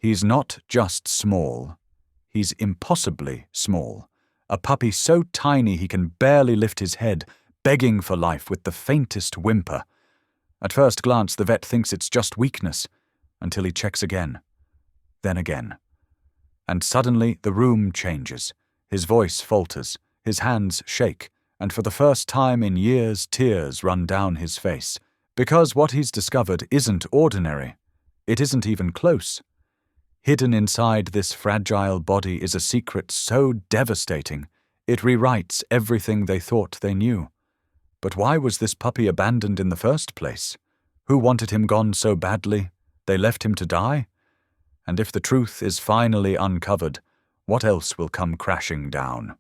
He's not just small. He's impossibly small. A puppy so tiny he can barely lift his head, begging for life with the faintest whimper. At first glance, the vet thinks it's just weakness, until he checks again. Then again. And suddenly the room changes. His voice falters, his hands shake, and for the first time in years, tears run down his face. Because what he's discovered isn't ordinary. It isn't even close. Hidden inside this fragile body is a secret so devastating, it rewrites everything they thought they knew. But why was this puppy abandoned in the first place? Who wanted him gone so badly? They left him to die? And if the truth is finally uncovered, what else will come crashing down?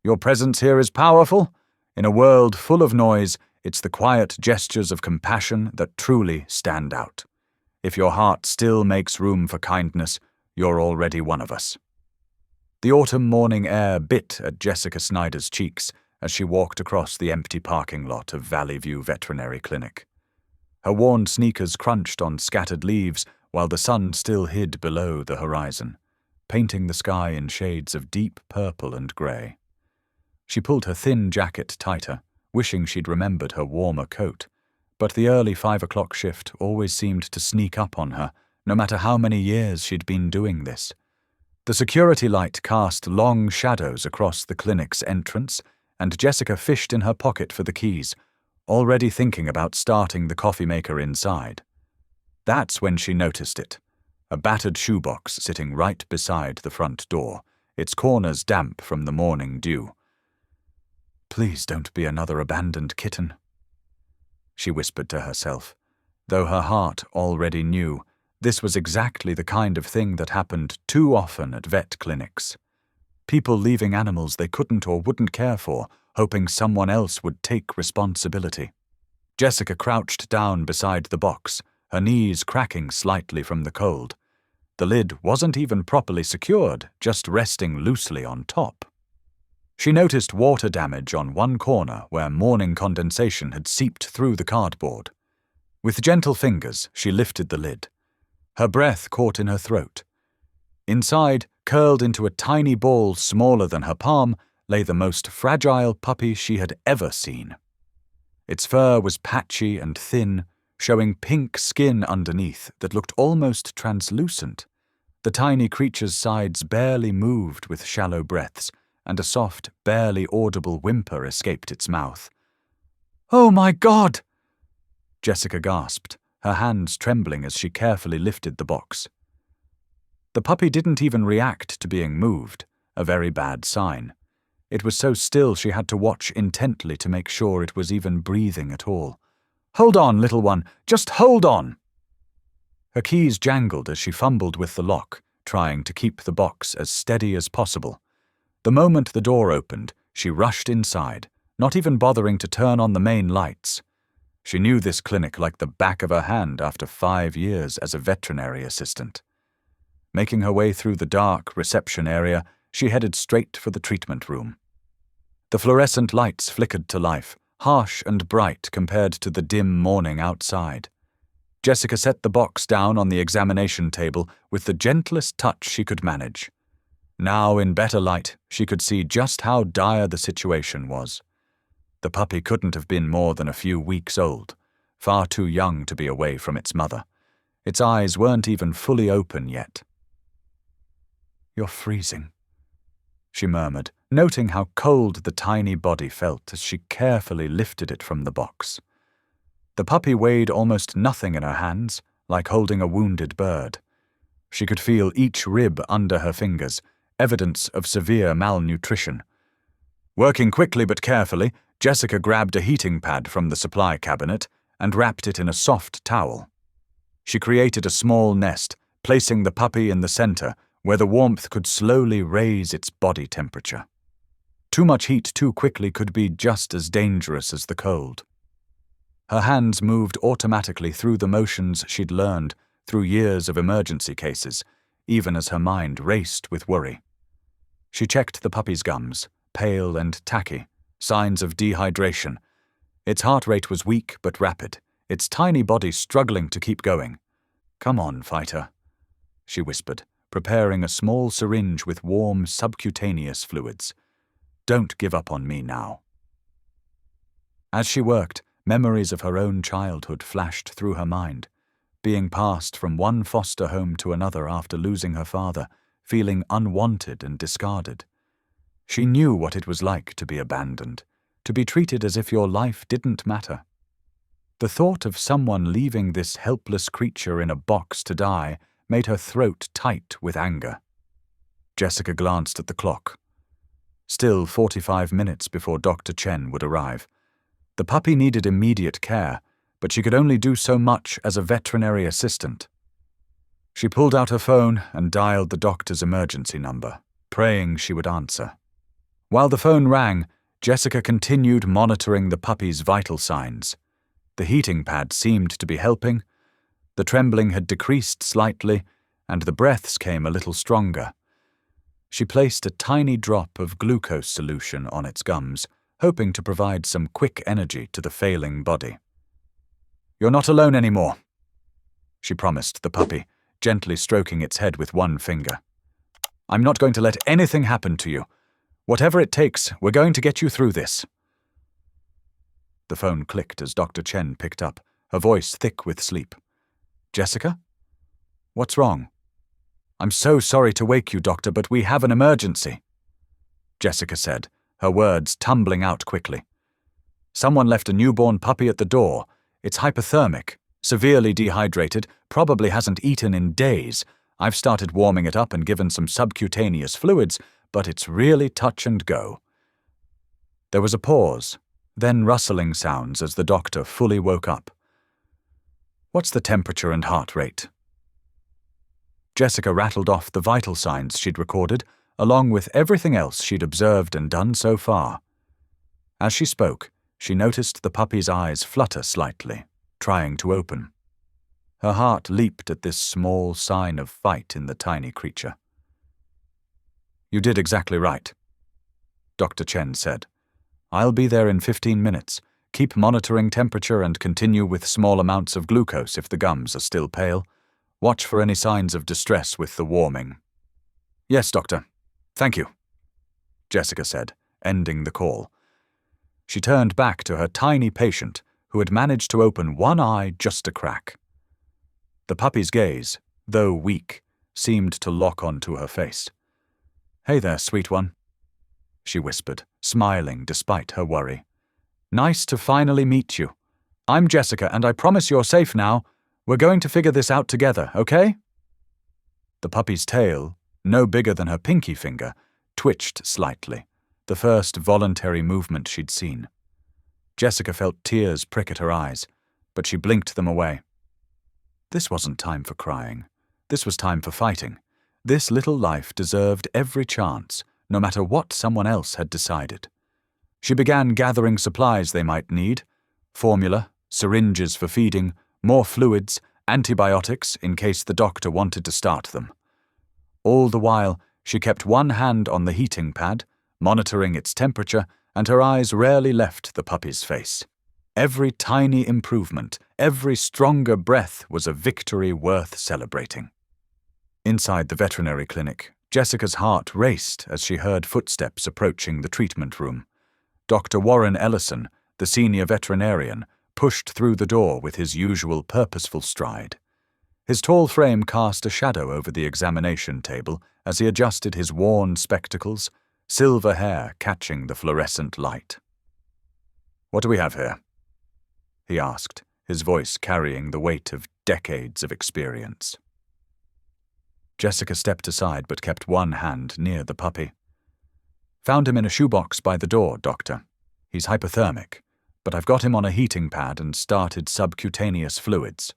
Your presence here is powerful. In a world full of noise, it's the quiet gestures of compassion that truly stand out. If your heart still makes room for kindness, you're already one of us. The autumn morning air bit at Jessica Snyder's cheeks as she walked across the empty parking lot of Valley View Veterinary Clinic. Her worn sneakers crunched on scattered leaves while the sun still hid below the horizon, painting the sky in shades of deep purple and grey. She pulled her thin jacket tighter, wishing she'd remembered her warmer coat, but the early 5 o'clock shift always seemed to sneak up on her, no matter how many years she'd been doing this. The security light cast long shadows across the clinic's entrance, and Jessica fished in her pocket for the keys, already thinking about starting the coffee maker inside. That's when she noticed it, a battered shoebox sitting right beside the front door, its corners damp from the morning dew. "Please don't be another abandoned kitten," she whispered to herself, though her heart already knew this was exactly the kind of thing that happened too often at vet clinics. People leaving animals they couldn't or wouldn't care for, hoping someone else would take responsibility. Jessica crouched down beside the box, her knees cracking slightly from the cold. The lid wasn't even properly secured, just resting loosely on top. She noticed water damage on one corner where morning condensation had seeped through the cardboard. With gentle fingers, she lifted the lid. Her breath caught in her throat. Inside, curled into a tiny ball smaller than her palm, lay the most fragile puppy she had ever seen. Its fur was patchy and thin, showing pink skin underneath that looked almost translucent. The tiny creature's sides barely moved with shallow breaths, and a soft, barely audible whimper escaped its mouth. "Oh my God!" Jessica gasped, her hands trembling as she carefully lifted the box. The puppy didn't even react to being moved, a very bad sign. It was so still she had to watch intently to make sure it was even breathing at all. "Hold on, little one, just hold on!" Her keys jangled as she fumbled with the lock, trying to keep the box as steady as possible. The moment the door opened, she rushed inside, not even bothering to turn on the main lights. She knew this clinic like the back of her hand after 5 years as a veterinary assistant. Making her way through the dark reception area, she headed straight for the treatment room. The fluorescent lights flickered to life, harsh and bright compared to the dim morning outside. Jessica set the box down on the examination table with the gentlest touch she could manage. Now, in better light, she could see just how dire the situation was. The puppy couldn't have been more than a few weeks old, far too young to be away from its mother. Its eyes weren't even fully open yet. "You're freezing," she murmured, noting how cold the tiny body felt as she carefully lifted it from the box. The puppy weighed almost nothing in her hands, like holding a wounded bird. She could feel each rib under her fingers, evidence of severe malnutrition. Working quickly but carefully, Jessica grabbed a heating pad from the supply cabinet and wrapped it in a soft towel. She created a small nest, placing the puppy in the center, where the warmth could slowly raise its body temperature. Too much heat too quickly could be just as dangerous as the cold. Her hands moved automatically through the motions she'd learned through years of emergency cases, even as her mind raced with worry. She checked the puppy's gums, pale and tacky, signs of dehydration. Its heart rate was weak but rapid, its tiny body struggling to keep going. "Come on, fighter." she whispered, preparing a small syringe with warm subcutaneous fluids. "Don't give up on me now." As she worked, memories of her own childhood flashed through her mind, being passed from one foster home to another after losing her father, feeling unwanted and discarded. She knew what it was like to be abandoned, to be treated as if your life didn't matter. The thought of someone leaving this helpless creature in a box to die made her throat tight with anger. Jessica glanced at the clock. Still 45 minutes before Dr. Chen would arrive. The puppy needed immediate care, but she could only do so much as a veterinary assistant. She pulled out her phone and dialed the doctor's emergency number, praying she would answer. While the phone rang, Jessica continued monitoring the puppy's vital signs. The heating pad seemed to be helping, the trembling had decreased slightly, and the breaths came a little stronger. She placed a tiny drop of glucose solution on its gums, hoping to provide some quick energy to the failing body. "You're not alone anymore," she promised the puppy, gently stroking its head with one finger. "I'm not going to let anything happen to you. Whatever it takes, we're going to get you through this." The phone clicked as Dr. Chen picked up, her voice thick with sleep. "Jessica? What's wrong?" "I'm so sorry to wake you, doctor, but we have an emergency," Jessica said, her words tumbling out quickly. "Someone left a newborn puppy at the door. It's hypothermic, severely dehydrated, probably hasn't eaten in days. I've started warming it up and given some subcutaneous fluids, but it's really touch and go." There was a pause, then rustling sounds as the doctor fully woke up. "What's the temperature and heart rate?" Jessica rattled off the vital signs she'd recorded, along with everything else she'd observed and done so far. As she spoke, she noticed the puppy's eyes flutter slightly, trying to open. Her heart leaped at this small sign of fight in the tiny creature. "You did exactly right," Dr. Chen said. "I'll be there in 15 minutes. Keep monitoring temperature and continue with small amounts of glucose if the gums are still pale. Watch for any signs of distress with the warming." "Yes, doctor. Thank you," Jessica said, ending the call. She turned back to her tiny patient, who had managed to open one eye just a crack. The puppy's gaze, though weak, seemed to lock onto her face. "Hey there, sweet one," she whispered, smiling despite her worry. "Nice to finally meet you. I'm Jessica, and I promise you're safe now. We're going to figure this out together, okay?" The puppy's tail, no bigger than her pinky finger, twitched slightly, the first voluntary movement she'd seen. Jessica felt tears prick at her eyes, but she blinked them away. This wasn't time for crying. This was time for fighting. This little life deserved every chance, no matter what someone else had decided. She began gathering supplies they might need: formula, syringes for feeding, more fluids, antibiotics in case the doctor wanted to start them. All the while, she kept one hand on the heating pad, monitoring its temperature, and her eyes rarely left the puppy's face. Every tiny improvement, every stronger breath was a victory worth celebrating. Inside the veterinary clinic, Jessica's heart raced as she heard footsteps approaching the treatment room. Dr. Warren Ellison, the senior veterinarian, pushed through the door with his usual purposeful stride. His tall frame cast a shadow over the examination table as he adjusted his worn spectacles, silver hair catching the fluorescent light. "What do we have here?" he asked, his voice carrying the weight of decades of experience. Jessica stepped aside but kept one hand near the puppy. "Found him in a shoebox by the door, doctor. He's hypothermic, but I've got him on a heating pad and started subcutaneous fluids."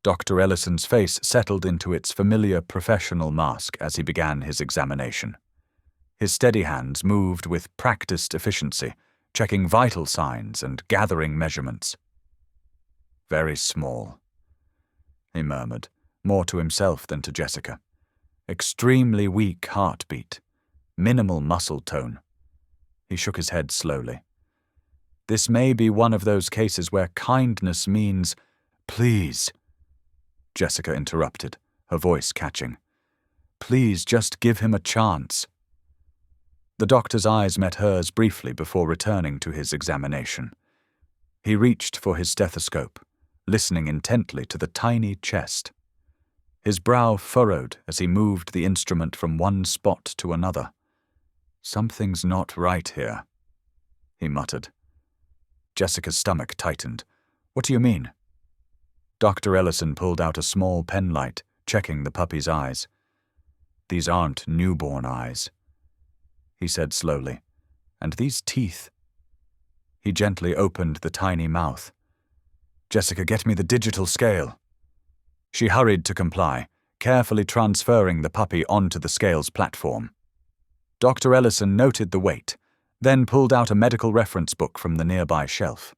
Dr. Ellison's face settled into its familiar professional mask as he began his examination. His steady hands moved with practiced efficiency, checking vital signs and gathering measurements. "Very small," he murmured, more to himself than to Jessica. "Extremely weak heartbeat, minimal muscle tone." He shook his head slowly. "This may be one of those cases where kindness means—" "Please," Jessica interrupted, her voice catching. "Please just give him a chance." The doctor's eyes met hers briefly before returning to his examination. He reached for his stethoscope, listening intently to the tiny chest. His brow furrowed as he moved the instrument from one spot to another. "Something's not right here," he muttered. Jessica's stomach tightened. "What do you mean?" Dr. Ellison pulled out a small penlight, checking the puppy's eyes. "These aren't newborn eyes," he said slowly. "And these teeth." He gently opened the tiny mouth. "Jessica, get me the digital scale." She hurried to comply, carefully transferring the puppy onto the scale's platform. Dr. Ellison noted the weight, then pulled out a medical reference book from the nearby shelf.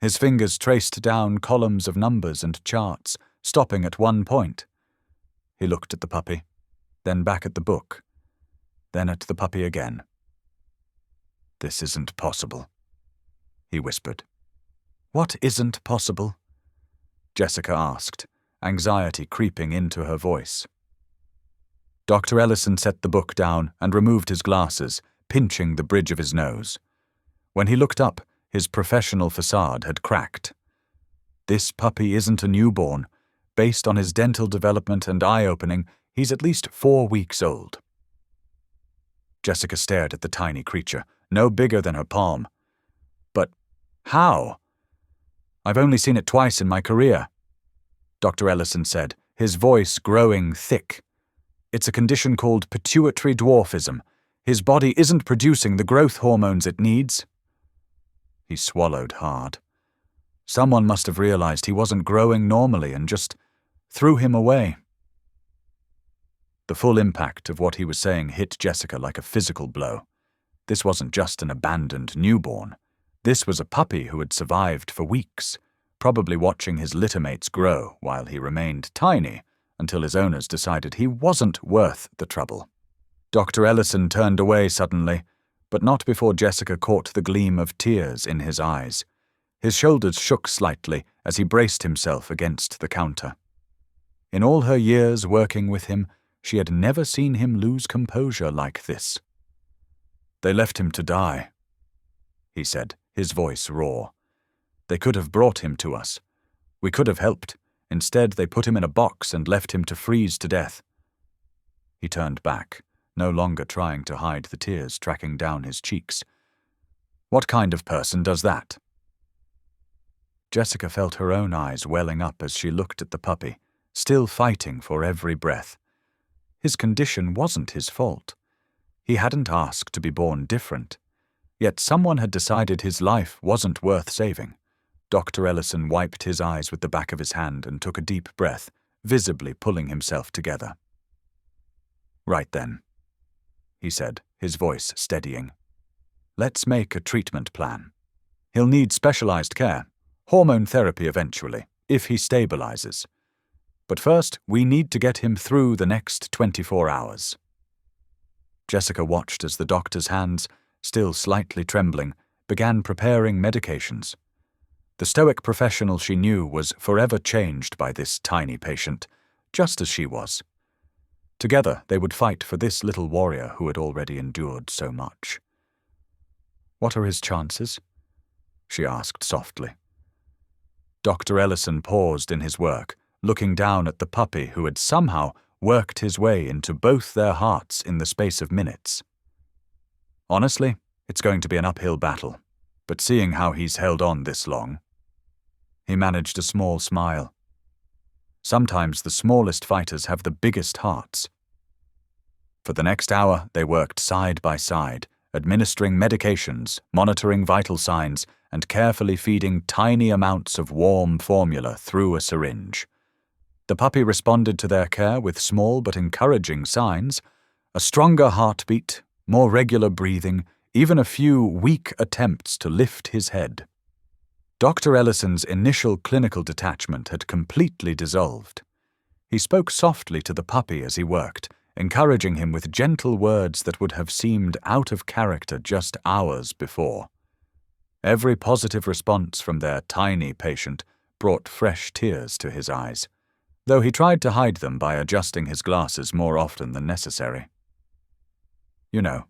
His fingers traced down columns of numbers and charts, stopping at one point. He looked at the puppy, then back at the book, then at the puppy again. "This isn't possible," he whispered. "What isn't possible?" Jessica asked, anxiety creeping into her voice. Dr. Ellison set the book down and removed his glasses, pinching the bridge of his nose. When he looked up, his professional facade had cracked. "This puppy isn't a newborn. Based on his dental development and eye-opening, he's at least 4 weeks old." Jessica stared at the tiny creature, no bigger than her palm. "But how?" "I've only seen it twice in my career," Dr. Ellison said, his voice growing thick. "It's a condition called pituitary dwarfism. His body isn't producing the growth hormones it needs." He swallowed hard. Someone must have realized he wasn't growing normally and just threw him away. The full impact of what he was saying hit Jessica like a physical blow. This wasn't just an abandoned newborn. This was a puppy who had survived for weeks, probably watching his littermates grow while he remained tiny until his owners decided he wasn't worth the trouble. Dr. Ellison turned away suddenly, but not before Jessica caught the gleam of tears in his eyes. His shoulders shook slightly as he braced himself against the counter. In all her years working with him, she had never seen him lose composure like this. "They left him to die," he said, his voice raw. "They could have brought him to us. We could have helped. Instead, they put him in a box and left him to freeze to death." He turned back, no longer trying to hide the tears tracking down his cheeks. "What kind of person does that?" Jessica felt her own eyes welling up as she looked at the puppy, still fighting for every breath. His condition wasn't his fault. He hadn't asked to be born different. Yet someone had decided his life wasn't worth saving. Dr. Ellison wiped his eyes with the back of his hand and took a deep breath, visibly pulling himself together. "Right then," he said, his voice steadying. "Let's make a treatment plan. He'll need specialized care, hormone therapy eventually, if he stabilizes. But first, we need to get him through the next 24 hours. Jessica watched as the doctor's hands, still slightly trembling, began preparing medications. The stoic professional she knew was forever changed by this tiny patient, just as she was. Together they would fight for this little warrior who had already endured so much. "What are his chances?" she asked softly. Dr. Ellison paused in his work, looking down at the puppy who had somehow worked his way into both their hearts in the space of minutes. "Honestly, it's going to be an uphill battle, but seeing how he's held on this long..." He managed a small smile. "Sometimes the smallest fighters have the biggest hearts." For the next hour, they worked side by side, administering medications, monitoring vital signs, and carefully feeding tiny amounts of warm formula through a syringe. The puppy responded to their care with small but encouraging signs: a stronger heartbeat, more regular breathing, even a few weak attempts to lift his head. Dr. Ellison's initial clinical detachment had completely dissolved. He spoke softly to the puppy as he worked, encouraging him with gentle words that would have seemed out of character just hours before. Every positive response from their tiny patient brought fresh tears to his eyes. though he tried to hide them by adjusting his glasses more often than necessary. "You know,"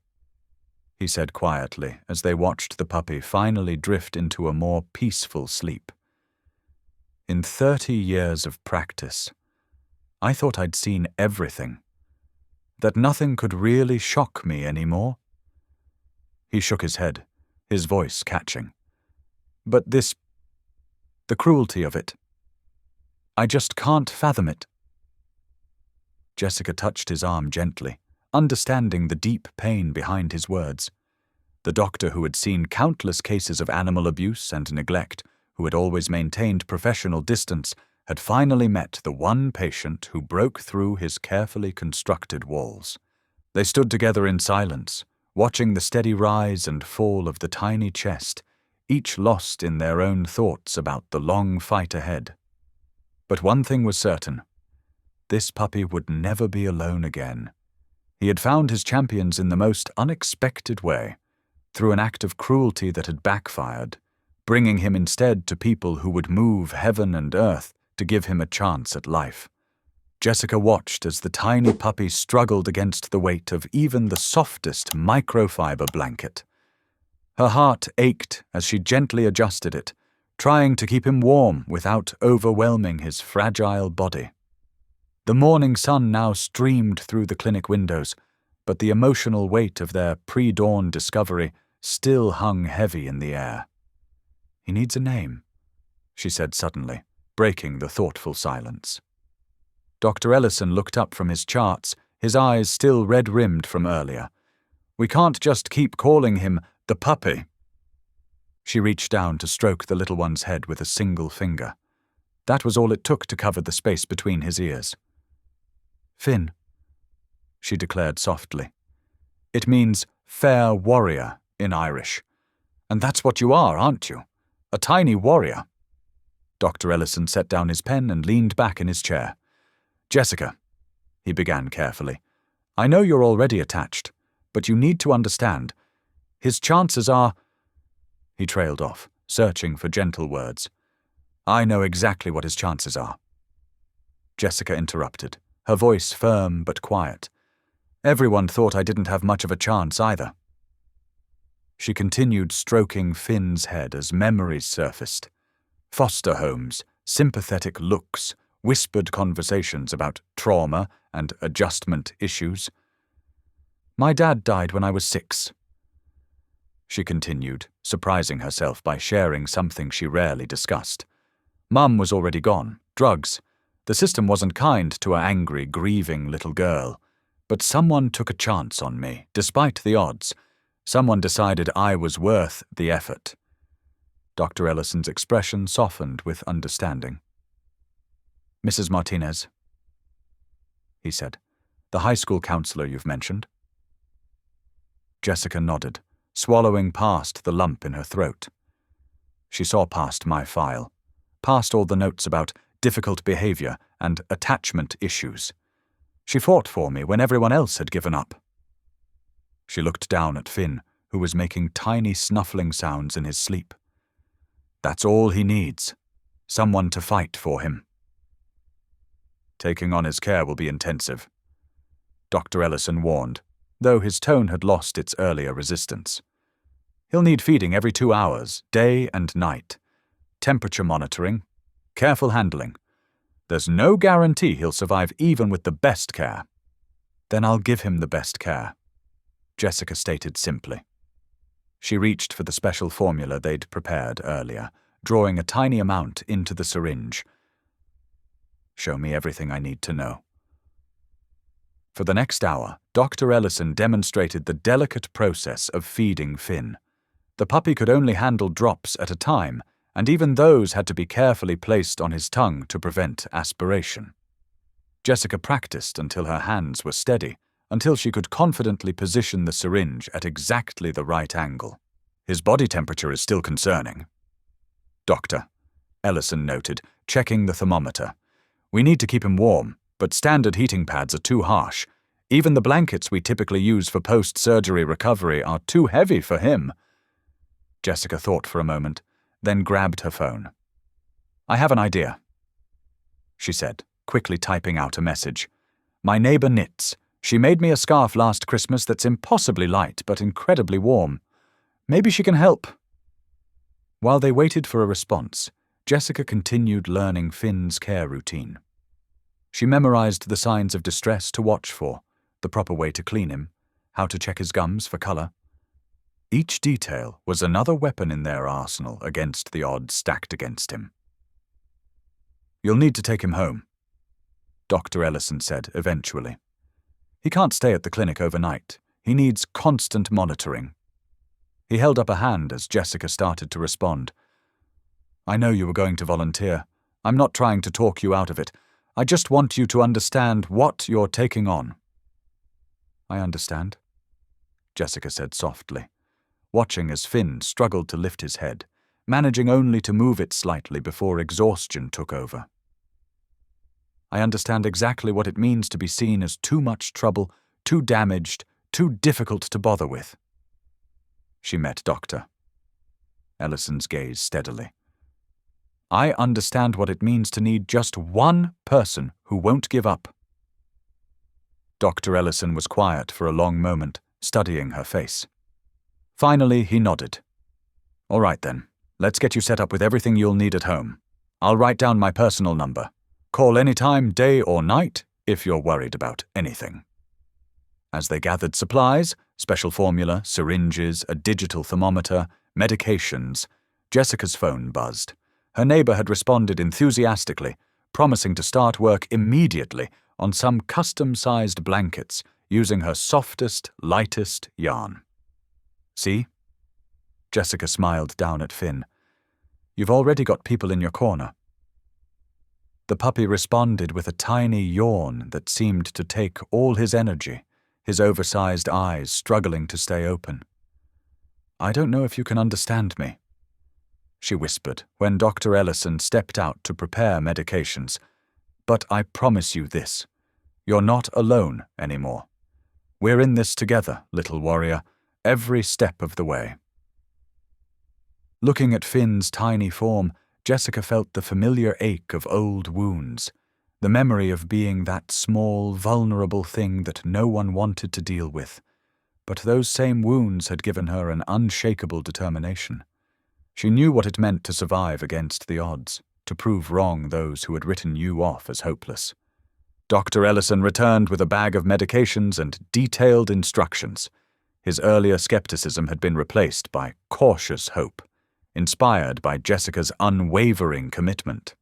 he said quietly as they watched the puppy finally drift into a more peaceful sleep. "In 30 years of practice, I thought I'd seen everything, that nothing could really shock me anymore." He shook his head, his voice catching. "But the cruelty of it, I just can't fathom it." Jessica touched his arm gently, understanding the deep pain behind his words. The doctor who had seen countless cases of animal abuse and neglect, who had always maintained professional distance, had finally met the one patient who broke through his carefully constructed walls. They stood together in silence, watching the steady rise and fall of the tiny chest, each lost in their own thoughts about the long fight ahead. But one thing was certain: this puppy would never be alone again. He had found his champions in the most unexpected way, through an act of cruelty that had backfired, bringing him instead to people who would move heaven and earth to give him a chance at life. Jessica watched as the tiny puppy struggled against the weight of even the softest microfiber blanket. Her heart ached as she gently adjusted it, trying to keep him warm without overwhelming his fragile body. The morning sun now streamed through the clinic windows, but the emotional weight of their pre-dawn discovery still hung heavy in the air. "He needs a name," she said suddenly, breaking the thoughtful silence. Dr. Ellison looked up from his charts, his eyes still red-rimmed from earlier. "We can't just keep calling him the puppy." She reached down to stroke the little one's head with a single finger. That was all it took to cover the space between his ears. "Finn," she declared softly. "It means fair warrior in Irish. And that's what you are, aren't you? A tiny warrior." Dr. Ellison set down his pen and leaned back in his chair. "Jessica," he began carefully, "I know you're already attached, but you need to understand. His chances are—" He trailed off, searching for gentle words. "I know exactly what his chances are." Jessica interrupted, her voice firm but quiet. "Everyone thought I didn't have much of a chance either." She continued stroking Finn's head as memories surfaced. Foster homes, sympathetic looks, whispered conversations about trauma and adjustment issues. "My dad died when I was 6. She continued, surprising herself by sharing something she rarely discussed. "Mum was already gone. Drugs. The system wasn't kind to an angry, grieving little girl. But someone took a chance on me, despite the odds. Someone decided I was worth the effort." Dr. Ellison's expression softened with understanding. "Mrs. Martinez," he said, "the high school counselor you've mentioned." Jessica nodded, swallowing past the lump in her throat. She saw past my file, past all the notes about difficult behavior and attachment issues. She fought for me when everyone else had given up. She looked down at Finn, who was making tiny snuffling sounds in his sleep. "That's all he needs. Someone to fight for him." "Taking on his care will be intensive," Dr. Ellison warned, though his tone had lost its earlier resistance. "He'll need feeding every 2 hours, day and night. Temperature monitoring. Careful handling. There's no guarantee he'll survive even with the best care." "Then I'll give him the best care," Jessica stated simply. She reached for the special formula they'd prepared earlier, drawing a tiny amount into the syringe. "Show me everything I need to know." For the next hour, Dr. Ellison demonstrated the delicate process of feeding Finn. The puppy could only handle drops at a time, and even those had to be carefully placed on his tongue to prevent aspiration. Jessica practiced until her hands were steady, until she could confidently position the syringe at exactly the right angle. "His body temperature is still concerning, Doctor," Ellison noted, checking the thermometer. "We need to keep him warm, but standard heating pads are too harsh. Even the blankets we typically use for post-surgery recovery are too heavy for him." Jessica thought for a moment, then grabbed her phone. "I have an idea," she said, quickly typing out a message. "My neighbor knits. She made me a scarf last Christmas that's impossibly light but incredibly warm. Maybe she can help." While they waited for a response, Jessica continued learning Finn's care routine. She memorized the signs of distress to watch for, the proper way to clean him, how to check his gums for color. Each detail was another weapon in their arsenal against the odds stacked against him. "You'll need to take him home," Dr. Ellison said eventually. "He can't stay at the clinic overnight. He needs constant monitoring." He held up a hand as Jessica started to respond. "I know you were going to volunteer. I'm not trying to talk you out of it. I just want you to understand what you're taking on." "I understand," Jessica said softly, watching as Finn struggled to lift his head, managing only to move it slightly before exhaustion took over. "I understand exactly what it means to be seen as too much trouble, too damaged, too difficult to bother with." She met Dr. Ellison's gaze steadily. "I understand what it means to need just one person who won't give up." Dr. Ellison was quiet for a long moment, studying her face. Finally, he nodded. "All right then, let's get you set up with everything you'll need at home. I'll write down my personal number. Call anytime, day or night, if you're worried about anything." As they gathered supplies, special formula, syringes, a digital thermometer, medications, Jessica's phone buzzed. Her neighbor had responded enthusiastically, promising to start work immediately on some custom-sized blankets using her softest, lightest yarn. "See?" Jessica smiled down at Finn. "You've already got people in your corner." The puppy responded with a tiny yawn that seemed to take all his energy, his oversized eyes struggling to stay open. "I don't know if you can understand me," she whispered when Dr. Ellison stepped out to prepare medications. "But I promise you this. You're not alone anymore. We're in this together, little warrior, every step of the way." Looking at Finn's tiny form, Jessica felt the familiar ache of old wounds, the memory of being that small, vulnerable thing that no one wanted to deal with. But those same wounds had given her an unshakable determination. She knew what it meant to survive against the odds, to prove wrong those who had written you off as hopeless. Dr. Ellison returned with a bag of medications and detailed instructions. His earlier skepticism had been replaced by cautious hope, inspired by Jessica's unwavering commitment.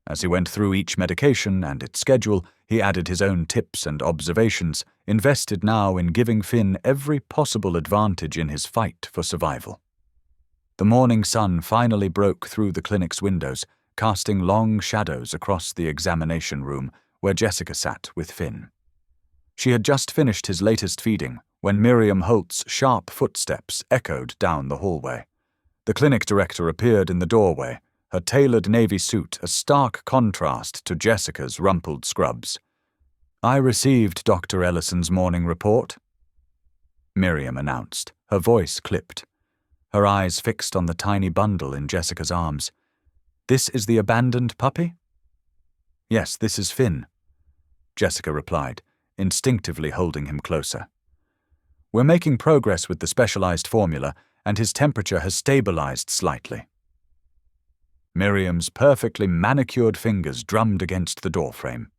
As he went through each medication and its schedule, he added his own tips and observations, invested now in giving Finn every possible advantage in his fight for survival. The morning sun finally broke through the clinic's windows, casting long shadows across the examination room where Jessica sat with Finn. She had just finished his latest feeding when Miriam Holt's sharp footsteps echoed down the hallway. The clinic director appeared in the doorway, her tailored navy suit a stark contrast to Jessica's rumpled scrubs. "I received Dr. Ellison's morning report," Miriam announced, her voice clipped, her eyes fixed on the tiny bundle in Jessica's arms. "This is the abandoned puppy?" "Yes, this is Finn," Jessica replied, instinctively holding him closer. "We're making progress with the specialized formula, and his temperature has stabilized slightly." Miriam's perfectly manicured fingers drummed against the doorframe.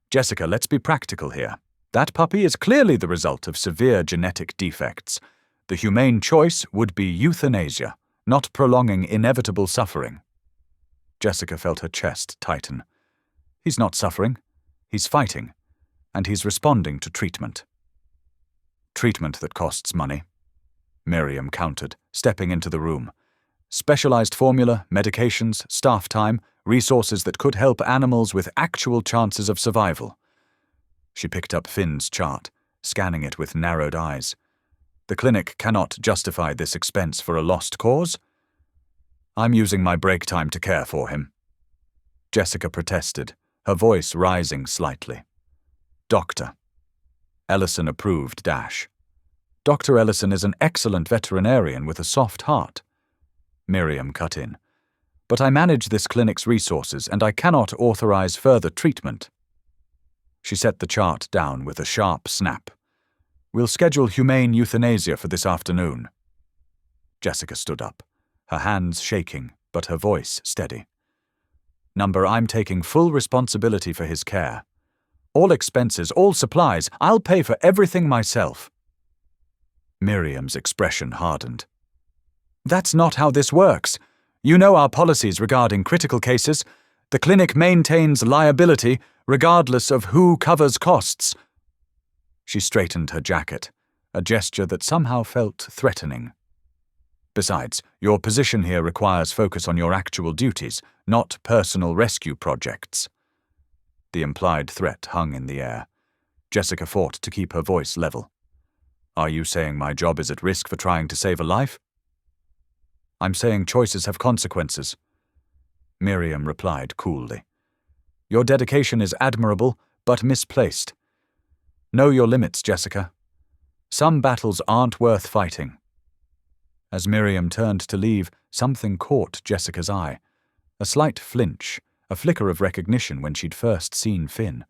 "Jessica, let's be practical here. That puppy is clearly the result of severe genetic defects. The humane choice would be euthanasia, not prolonging inevitable suffering." Jessica felt her chest tighten. "He's not suffering. He's fighting, and he's responding to treatment." "Treatment that costs money," Miriam countered, stepping into the room. "Specialized formula, medications, staff time, resources that could help animals with actual chances of survival." She picked up Finn's chart, scanning it with narrowed eyes. "The clinic cannot justify this expense for a lost cause." "I'm using my break time to care for him," Jessica protested, her voice rising slightly. "Doctor." Ellison approved Dash. "Dr. Ellison is an excellent veterinarian with a soft heart." Miriam cut in. But I manage this clinic's resources and I cannot authorize further treatment. She set the chart down with a sharp snap. We'll schedule humane euthanasia for this afternoon. Jessica stood up, her hands shaking, but her voice steady. Number, I'm taking full responsibility for his care. All expenses, all supplies, I'll pay for everything myself. Miriam's expression hardened. That's not how this works. You know our policies regarding critical cases. The clinic maintains liability regardless of who covers costs. She straightened her jacket, a gesture that somehow felt threatening. Besides, your position here requires focus on your actual duties, not personal rescue projects. The implied threat hung in the air. Jessica fought to keep her voice level. Are you saying my job is at risk for trying to save a life? I'm saying choices have consequences. Miriam replied coolly. Your dedication is admirable, but misplaced. Know your limits, Jessica. Some battles aren't worth fighting. As Miriam turned to leave, something caught Jessica's eye. A slight flinch, a flicker of recognition when she'd first seen Finn.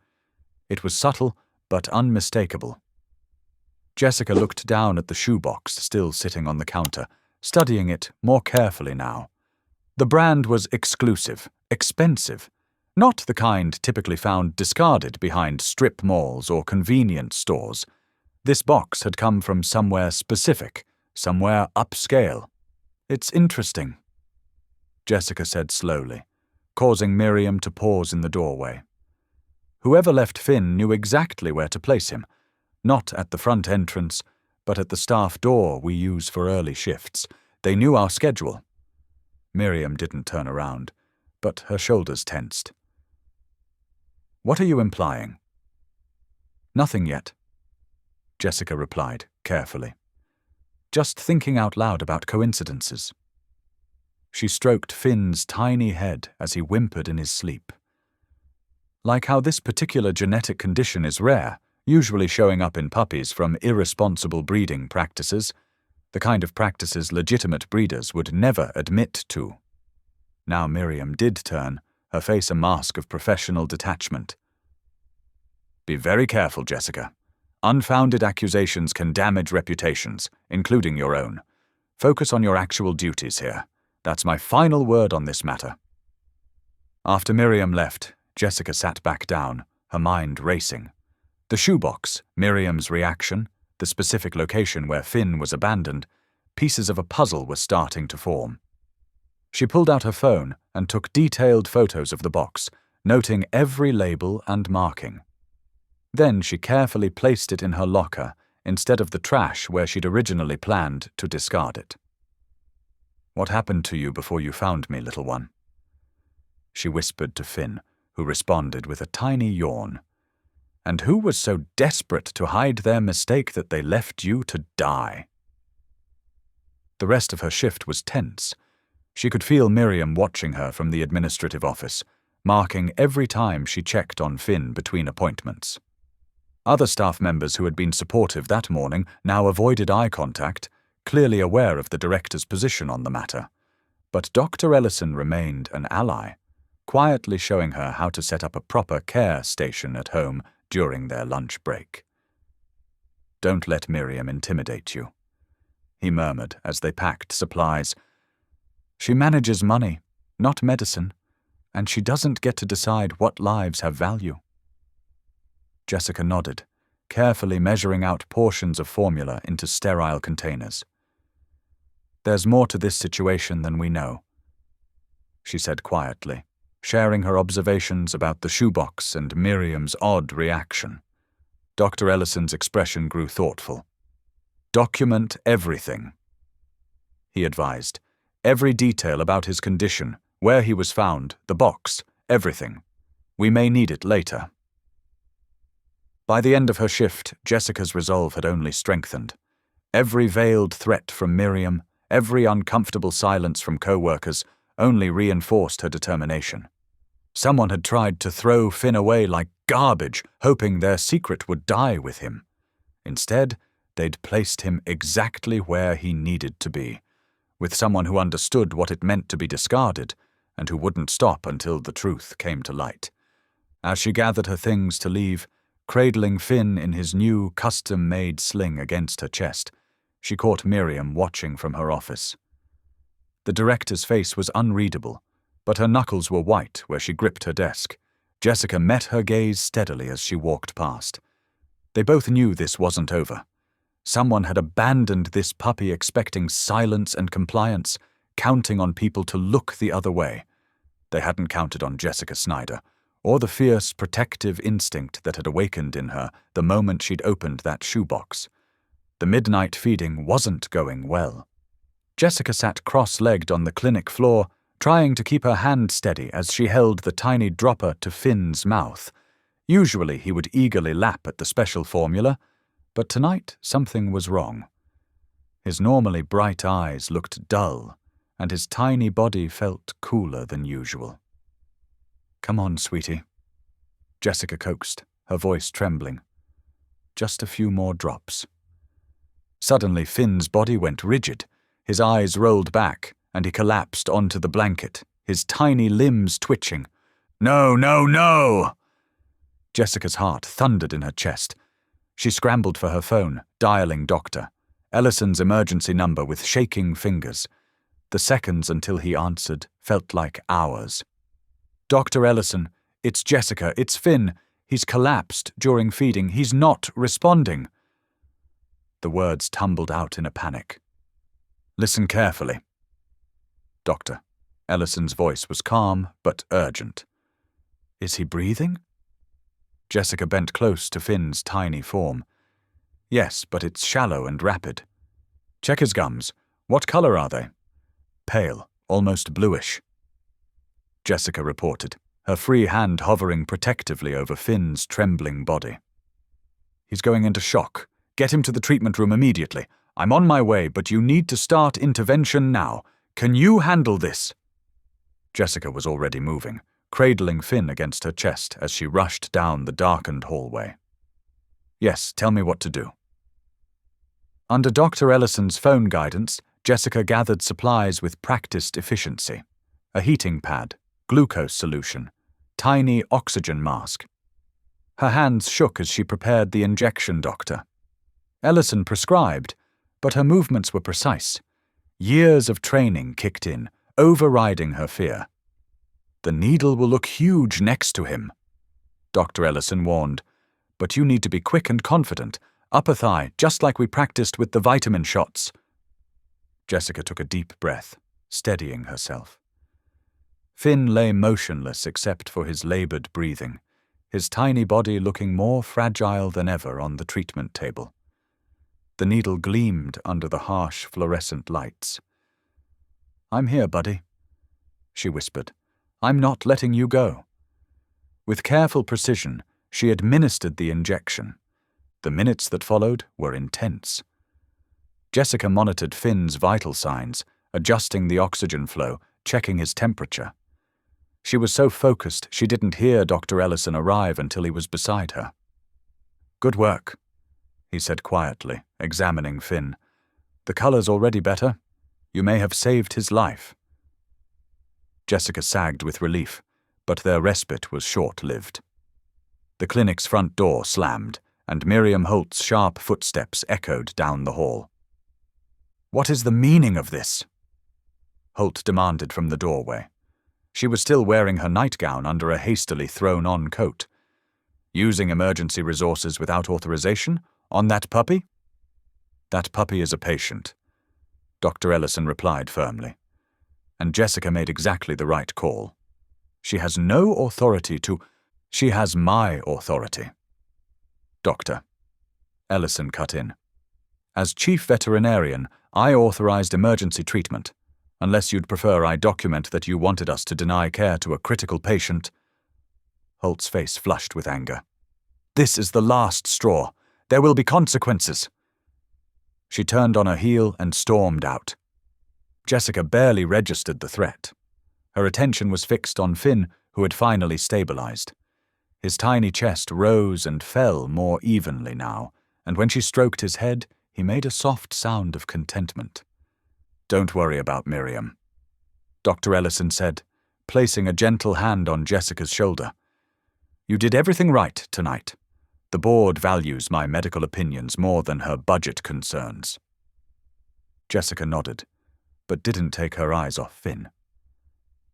It was subtle, but unmistakable. Jessica looked down at the shoebox still sitting on the counter, studying it more carefully now. The brand was exclusive, expensive, not the kind typically found discarded behind strip malls or convenience stores. This box had come from somewhere specific, somewhere upscale. It's interesting, Jessica said slowly, causing Miriam to pause in the doorway. Whoever left Finn knew exactly where to place him, not at the front entrance, but at the staff door we use for early shifts. They knew our schedule. Miriam didn't turn around, but her shoulders tensed. What are you implying? Nothing yet, Jessica replied, carefully. Just thinking out loud about coincidences. She stroked Finn's tiny head as he whimpered in his sleep. Like how this particular genetic condition is rare, usually showing up in puppies from irresponsible breeding practices, the kind of practices legitimate breeders would never admit to. Now Miriam did turn, her face a mask of professional detachment. Be very careful, Jessica. Unfounded accusations can damage reputations, including your own. Focus on your actual duties here. That's my final word on this matter. After Miriam left, Jessica sat back down, her mind racing. The shoebox, Miriam's reaction, the specific location where Finn was abandoned, pieces of a puzzle were starting to form. She pulled out her phone and took detailed photos of the box, noting every label and marking. Then she carefully placed it in her locker instead of the trash where she'd originally planned to discard it. What happened to you before you found me, little one? She whispered to Finn, who responded with a tiny yawn. And who was so desperate to hide their mistake that they left you to die? The rest of her shift was tense. She could feel Miriam watching her from the administrative office, marking every time she checked on Finn between appointments. Other staff members who had been supportive that morning now avoided eye contact, clearly aware of the director's position on the matter. But Dr. Ellison remained an ally, quietly showing her how to set up a proper care station at home during their lunch break. Don't let Miriam intimidate you, he murmured as they packed supplies. She manages money, not medicine, and she doesn't get to decide what lives have value. Jessica nodded, carefully measuring out portions of formula into sterile containers. There's more to this situation than we know, she said quietly, sharing her observations about the shoebox and Miriam's odd reaction. Dr. Ellison's expression grew thoughtful. Document everything, he advised. Every detail about his condition, where he was found, the box, everything. We may need it later. By the end of her shift, Jessica's resolve had only strengthened. Every veiled threat from Miriam, every uncomfortable silence from co-workers, only reinforced her determination. Someone had tried to throw Finn away like garbage, hoping their secret would die with him. Instead, they'd placed him exactly where he needed to be, with someone who understood what it meant to be discarded and who wouldn't stop until the truth came to light. As she gathered her things to leave, cradling Finn in his new custom-made sling against her chest, she caught Miriam watching from her office. The director's face was unreadable, but her knuckles were white where she gripped her desk. Jessica met her gaze steadily as she walked past. They both knew this wasn't over. Someone had abandoned this puppy expecting silence and compliance, counting on people to look the other way. They hadn't counted on Jessica Snyder, or the fierce protective instinct that had awakened in her the moment she'd opened that shoebox. The midnight feeding wasn't going well. Jessica sat cross-legged on the clinic floor, trying to keep her hand steady as she held the tiny dropper to Finn's mouth. Usually he would eagerly lap at the special formula, but tonight something was wrong. His normally bright eyes looked dull, and his tiny body felt cooler than usual. "Come on, sweetie," Jessica coaxed, her voice trembling. "Just a few more drops." Suddenly Finn's body went rigid, his eyes rolled back, and he collapsed onto the blanket, his tiny limbs twitching. "No, no, no!" Jessica's heart thundered in her chest. She scrambled for her phone, dialing Dr. Ellison's emergency number with shaking fingers. The seconds until he answered felt like hours. "Dr. Ellison, it's Jessica, it's Finn. He's collapsed during feeding. He's not responding." The words tumbled out in a panic. "Listen carefully." Dr. Ellison's voice was calm but urgent. "Is he breathing?" Jessica bent close to Finn's tiny form. "Yes, but it's shallow and rapid." "Check his gums. What color are they?" "Pale, almost bluish." Jessica reported, her free hand hovering protectively over Finn's trembling body. "He's going into shock. Get him to the treatment room immediately. I'm on my way, but you need to start intervention now. Can you handle this?" Jessica was already moving, cradling Finn against her chest as she rushed down the darkened hallway. "Yes, tell me what to do." Under Dr. Ellison's phone guidance, Jessica gathered supplies with practiced efficiency. A heating pad, glucose solution, tiny oxygen mask. Her hands shook as she prepared the injection doctor. Ellison prescribed, but her movements were precise. Years of training kicked in, overriding her fear. "The needle will look huge next to him," Dr. Ellison warned, "but you need to be quick and confident. Upper thigh, just like we practiced with the vitamin shots." Jessica took a deep breath, steadying herself. Finn lay motionless except for his labored breathing, his tiny body looking more fragile than ever on the treatment table. The needle gleamed under the harsh fluorescent lights. "I'm here, buddy," she whispered. "I'm not letting you go." With careful precision, she administered the injection. The minutes that followed were intense. Jessica monitored Finn's vital signs, adjusting the oxygen flow, checking his temperature. She was so focused she didn't hear Dr. Ellison arrive until he was beside her. "Good work," he said quietly, examining Finn. "The color's already better. You may have saved his life." Jessica sagged with relief, but their respite was short-lived. The clinic's front door slammed, and Miriam Holt's sharp footsteps echoed down the hall. "What is the meaning of this?" Holt demanded from the doorway. She was still wearing her nightgown under a hastily thrown-on coat. "Using emergency resources without authorization? On that puppy?" "That puppy is a patient," Dr. Ellison replied firmly. And Jessica made exactly the right call. "She has no authority to—" "She has my authority." "Doctor," Ellison cut in. "As chief veterinarian, I authorized emergency treatment. Unless you'd prefer I document that you wanted us to deny care to a critical patient." Holt's face flushed with anger. "This is the last straw. There will be consequences." She turned on her heel and stormed out. Jessica barely registered the threat. Her attention was fixed on Finn, who had finally stabilized. His tiny chest rose and fell more evenly now, and when she stroked his head, he made a soft sound of contentment. "Don't worry about Miriam," Dr. Ellison said, placing a gentle hand on Jessica's shoulder. "You did everything right tonight. The board values my medical opinions more than her budget concerns." Jessica nodded, but didn't take her eyes off Finn.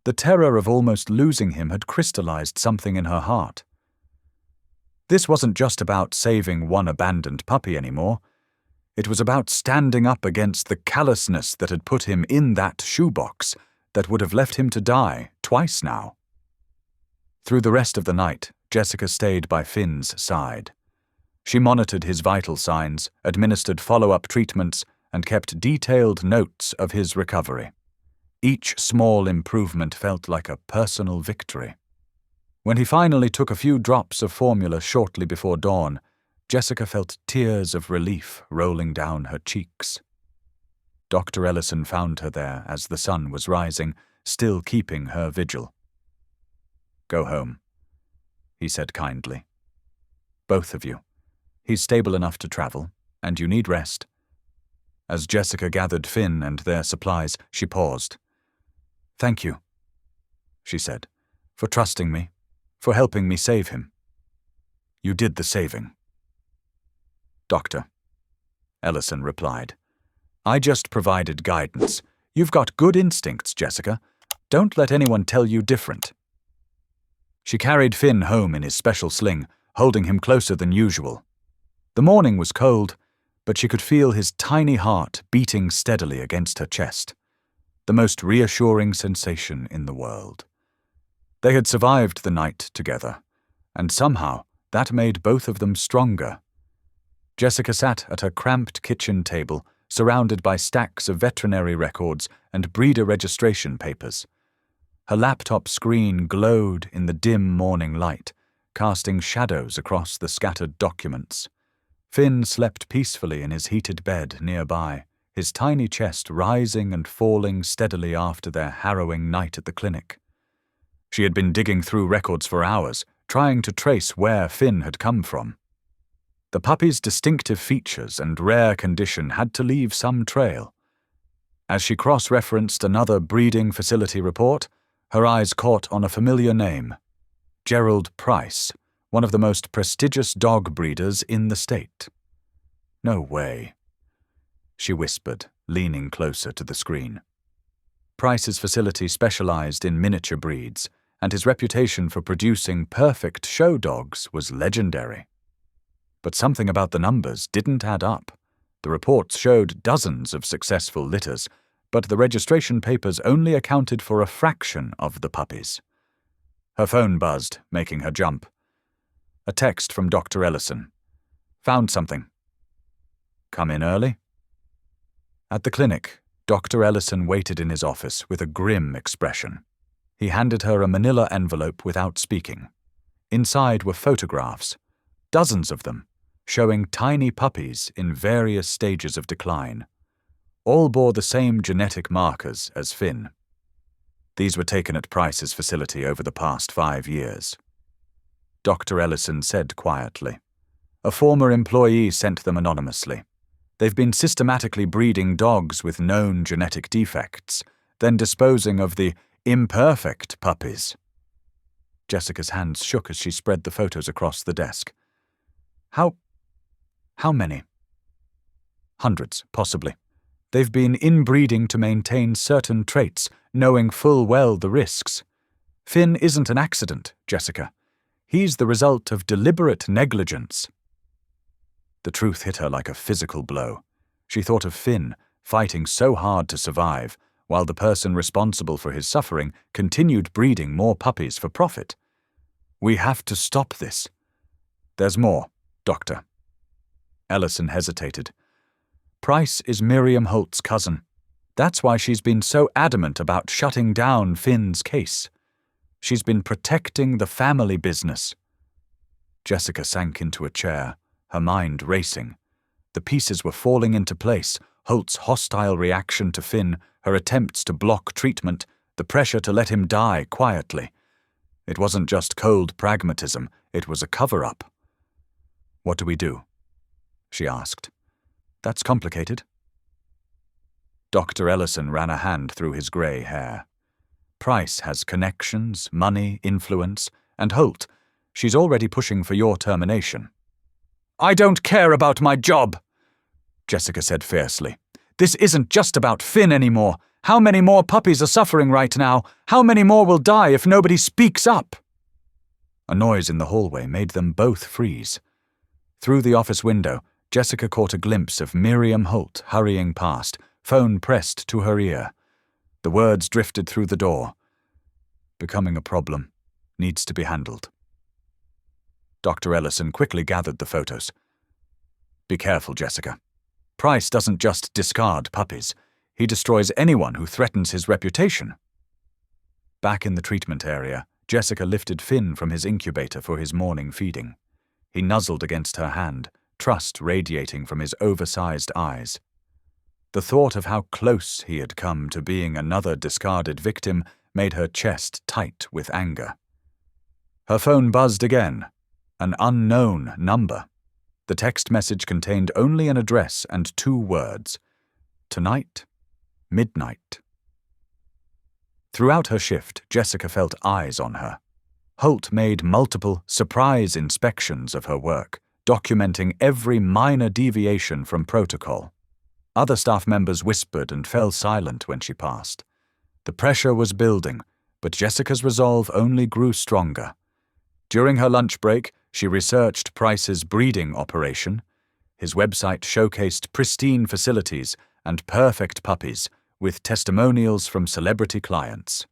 The terror of almost losing him had crystallized something in her heart. This wasn't just about saving one abandoned puppy anymore. It was about standing up against the callousness that had put him in that shoebox that would have left him to die twice now. Through the rest of the night, Jessica stayed by Finn's side. She monitored his vital signs, administered follow-up treatments, and kept detailed notes of his recovery. Each small improvement felt like a personal victory. When he finally took a few drops of formula shortly before dawn, Jessica felt tears of relief rolling down her cheeks. Dr. Ellison found her there as the sun was rising, still keeping her vigil. "Go home," he said kindly. "Both of you. He's stable enough to travel, and you need rest." As Jessica gathered Finn and their supplies, she paused. "Thank you," she said, "for trusting me, for helping me save him." "You did the saving." "Doctor," Ellison replied, "I just provided guidance. You've got good instincts, Jessica. Don't let anyone tell you different." She carried Finn home in his special sling, holding him closer than usual. The morning was cold, but she could feel his tiny heart beating steadily against her chest. The most reassuring sensation in the world. They had survived the night together, and somehow that made both of them stronger. Jessica sat at her cramped kitchen table, surrounded by stacks of veterinary records and breeder registration papers. Her laptop screen glowed in the dim morning light, casting shadows across the scattered documents. Finn slept peacefully in his heated bed nearby, his tiny chest rising and falling steadily after their harrowing night at the clinic. She had been digging through records for hours, trying to trace where Finn had come from. The puppy's distinctive features and rare condition had to leave some trail. As she cross-referenced another breeding facility report, her eyes caught on a familiar name: Gerald Price, one of the most prestigious dog breeders in the state. "No way," she whispered, leaning closer to the screen. Price's facility specialized in miniature breeds, and his reputation for producing perfect show dogs was legendary. But something about the numbers didn't add up. The reports showed dozens of successful litters, but the registration papers only accounted for a fraction of the puppies. Her phone buzzed, making her jump. A text from Dr. Ellison. "Found something. Come in early?" At the clinic, Dr. Ellison waited in his office with a grim expression. He handed her a manila envelope without speaking. Inside were photographs, dozens of them, showing tiny puppies in various stages of decline. All bore the same genetic markers as Finn. These were taken at Price's facility over the past 5 years. Dr. Ellison said quietly. "A former employee sent them anonymously. They've been systematically breeding dogs with known genetic defects, then disposing of the imperfect puppies." Jessica's hands shook as she spread the photos across the desk. How many?" "Hundreds, possibly. They've been inbreeding to maintain certain traits, knowing full well the risks. Finn isn't an accident, Jessica. He's the result of deliberate negligence." The truth hit her like a physical blow. She thought of Finn, fighting so hard to survive, while the person responsible for his suffering continued breeding more puppies for profit. "We have to stop this." "There's more, Doctor." Ellison hesitated. "Price is Miriam Holt's cousin. That's why she's been so adamant about shutting down Finn's case. She's been protecting the family business." Jessica sank into a chair, her mind racing. The pieces were falling into place: Holt's hostile reaction to Finn, her attempts to block treatment, the pressure to let him die quietly. It wasn't just cold pragmatism, it was a cover-up. "What do we do?" she asked. "That's complicated." Dr. Ellison ran a hand through his grey hair. Price has connections, money, influence, and Holt, she's already pushing for your termination. "I don't care about my job," Jessica said fiercely. "This isn't just about Finn anymore. How many more puppies are suffering right now? How many more will die if nobody speaks up?" A noise in the hallway made them both freeze. Through the office window, Jessica caught a glimpse of Miriam Holt hurrying past, phone pressed to her ear. The words drifted through the door. "Becoming a problem. Needs to be handled." Dr. Ellison quickly gathered the photos. "Be careful, Jessica. Price doesn't just discard puppies. He destroys anyone who threatens his reputation." Back in the treatment area, Jessica lifted Finn from his incubator for his morning feeding. He nuzzled against her hand, trust radiating from his oversized eyes. The thought of how close he had come to being another discarded victim made her chest tight with anger. Her phone buzzed again. An unknown number. The text message contained only an address and 2 words. Tonight, midnight. Throughout her shift, Jessica felt eyes on her. Holt made multiple surprise inspections of her work, documenting every minor deviation from protocol. Other staff members whispered and fell silent when she passed. The pressure was building, but Jessica's resolve only grew stronger. During her lunch break, she researched Price's breeding operation. His website showcased pristine facilities and perfect puppies, with testimonials from celebrity clients.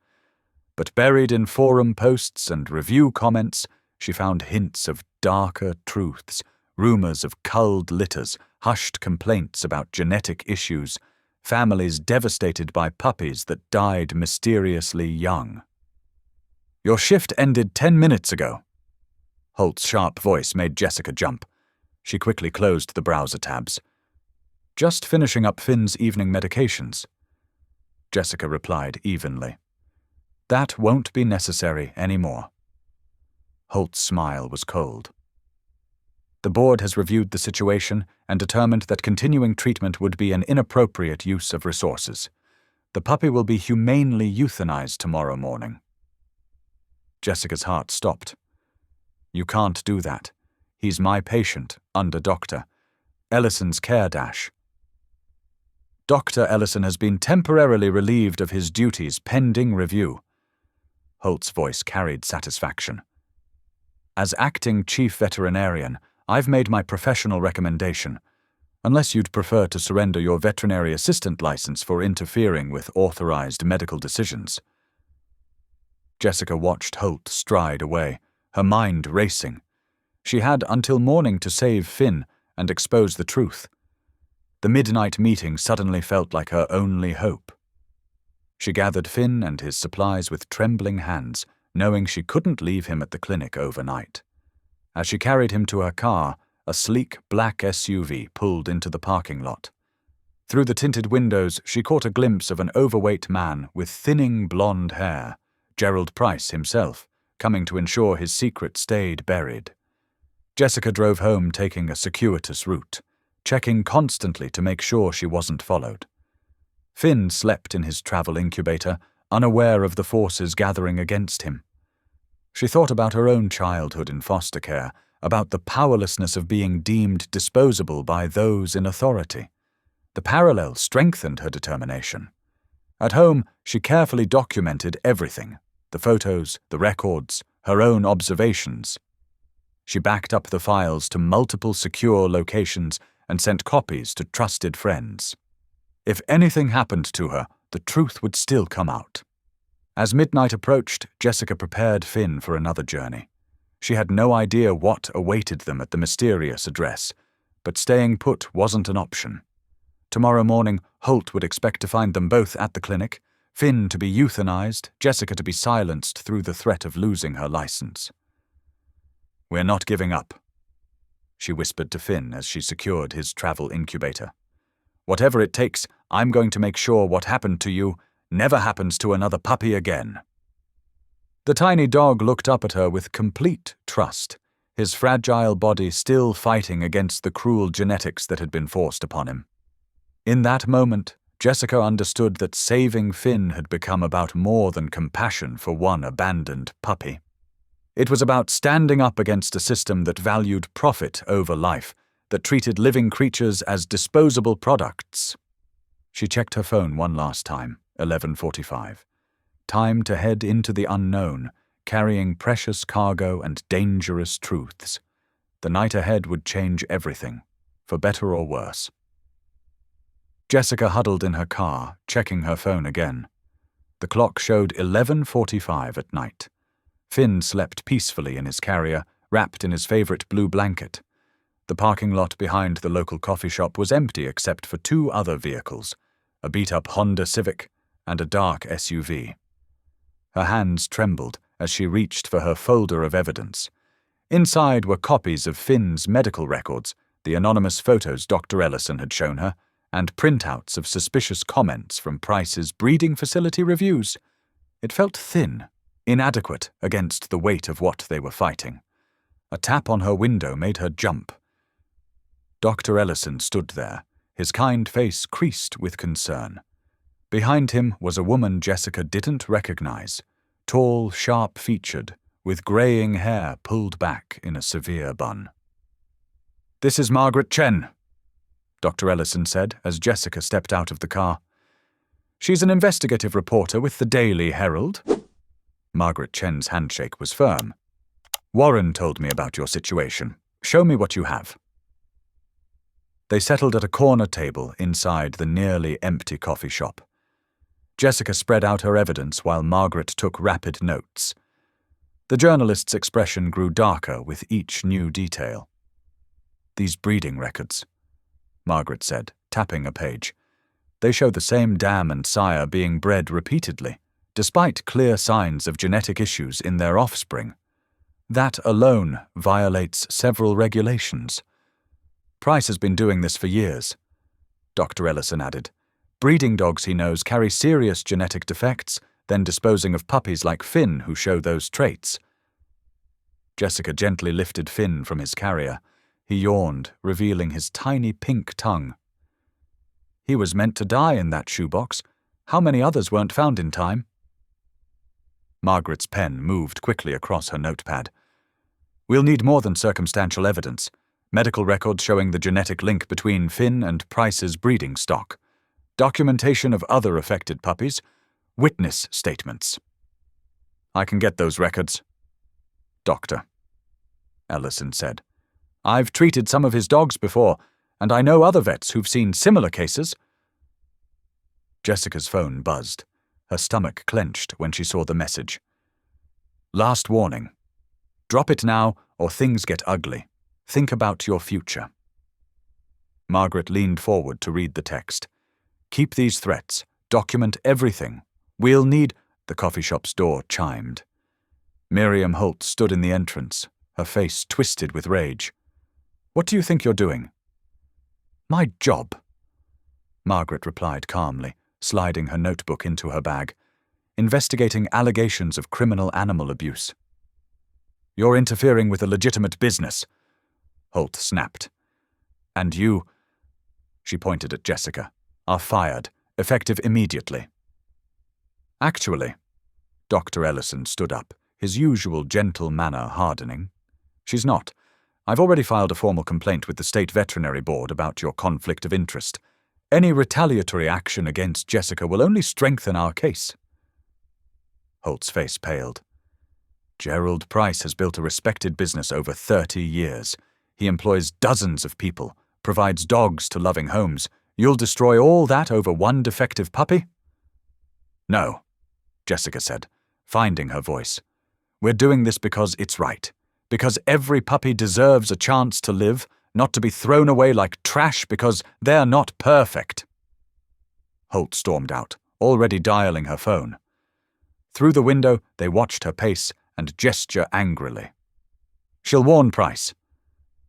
But buried in forum posts and review comments, she found hints of darker truths, rumors of culled litters, hushed complaints about genetic issues, families devastated by puppies that died mysteriously young. "Your shift ended 10 minutes ago." Holt's sharp voice made Jessica jump. She quickly closed the browser tabs. "Just finishing up Finn's evening medications." Jessica replied evenly. "That won't be necessary anymore." Holt's smile was cold. "The board has reviewed the situation and determined that continuing treatment would be an inappropriate use of resources. The puppy will be humanely euthanized tomorrow morning." Jessica's heart stopped. "You can't do that. He's my patient, under Dr. Ellison's care dash." "Dr. Ellison has been temporarily relieved of his duties pending review." Holt's voice carried satisfaction. "As acting chief veterinarian, I've made my professional recommendation, unless you'd prefer to surrender your veterinary assistant license for interfering with authorized medical decisions." Jessica watched Holt stride away, her mind racing. She had until morning to save Finn and expose the truth. The midnight meeting suddenly felt like her only hope. She gathered Finn and his supplies with trembling hands, knowing she couldn't leave him at the clinic overnight. As she carried him to her car, a sleek black SUV pulled into the parking lot. Through the tinted windows, she caught a glimpse of an overweight man with thinning blonde hair, Gerald Price himself, coming to ensure his secret stayed buried. Jessica drove home taking a circuitous route, checking constantly to make sure she wasn't followed. Finn slept in his travel incubator, unaware of the forces gathering against him. She thought about her own childhood in foster care, about the powerlessness of being deemed disposable by those in authority. The parallel strengthened her determination. At home, she carefully documented everything: the photos, the records, her own observations. She backed up the files to multiple secure locations and sent copies to trusted friends. If anything happened to her, the truth would still come out. As midnight approached, Jessica prepared Finn for another journey. She had no idea what awaited them at the mysterious address, but staying put wasn't an option. Tomorrow morning, Holt would expect to find them both at the clinic, Finn to be euthanized, Jessica to be silenced through the threat of losing her license. "We're not giving up," she whispered to Finn as she secured his travel incubator. "Whatever it takes, I'm going to make sure what happened to you never happens to another puppy again." The tiny dog looked up at her with complete trust, his fragile body still fighting against the cruel genetics that had been forced upon him. In that moment, Jessica understood that saving Finn had become about more than compassion for one abandoned puppy. It was about standing up against a system that valued profit over life, that treated living creatures as disposable products. She checked her phone one last time, 11:45. Time to head into the unknown, carrying precious cargo and dangerous truths. The night ahead would change everything, for better or worse. Jessica huddled in her car, checking her phone again. The clock showed 11:45 at night. Finn slept peacefully in his carrier, wrapped in his favorite blue blanket. The parking lot behind the local coffee shop was empty except for two other vehicles, a beat-up Honda Civic and a dark SUV. Her hands trembled as she reached for her folder of evidence. Inside were copies of Finn's medical records, the anonymous photos Dr. Ellison had shown her, and printouts of suspicious comments from Price's breeding facility reviews. It felt thin, inadequate against the weight of what they were fighting. A tap on her window made her jump. Dr. Ellison stood there, his kind face creased with concern. Behind him was a woman Jessica didn't recognize, tall, sharp-featured, with graying hair pulled back in a severe bun. "This is Margaret Chen," Dr. Ellison said as Jessica stepped out of the car. "She's an investigative reporter with the Daily Herald." Margaret Chen's handshake was firm. "Warren told me about your situation. Show me what you have." They settled at a corner table inside the nearly empty coffee shop. Jessica spread out her evidence while Margaret took rapid notes. The journalist's expression grew darker with each new detail. "These breeding records," Margaret said, tapping a page. "They show the same dam and sire being bred repeatedly, despite clear signs of genetic issues in their offspring. That alone violates several regulations. Price has been doing this for years," Dr. Ellison added. "Breeding dogs, he knows, carry serious genetic defects, then disposing of puppies like Finn who show those traits." Jessica gently lifted Finn from his carrier. He yawned, revealing his tiny pink tongue. "He was meant to die in that shoebox. How many others weren't found in time?" Margaret's pen moved quickly across her notepad. "We'll need more than circumstantial evidence. Medical records showing the genetic link between Finn and Price's breeding stock. Documentation of other affected puppies. Witness statements." "I can get those records." "Doctor," Ellison said. "I've treated some of his dogs before, and I know other vets who've seen similar cases." Jessica's phone buzzed. Her stomach clenched when she saw the message. "Last warning. Drop it now, or things get ugly. Think about your future." Margaret leaned forward to read the text. "Keep these threats. Document everything. We'll need—" The coffee shop's door chimed. Miriam Holt stood in the entrance, her face twisted with rage. "What do you think you're doing?" "My job," Margaret replied calmly, sliding her notebook into her bag. "Investigating allegations of criminal animal abuse." "You're interfering with a legitimate business," Holt snapped. "And you," she pointed at Jessica, "are fired, effective immediately." "Actually," Dr. Ellison stood up, his usual gentle manner hardening. "She's not. I've already filed a formal complaint with the State Veterinary Board about your conflict of interest. Any retaliatory action against Jessica will only strengthen our case." Holt's face paled. "Gerald Price has built a respected business over 30 years. He employs dozens of people, provides dogs to loving homes. You'll destroy all that over one defective puppy?" "No," Jessica said, finding her voice. "We're doing this because it's right. Because every puppy deserves a chance to live, not to be thrown away like trash because they're not perfect." Holt stormed out, already dialing her phone. Through the window, they watched her pace and gesture angrily. "She'll warn Price,"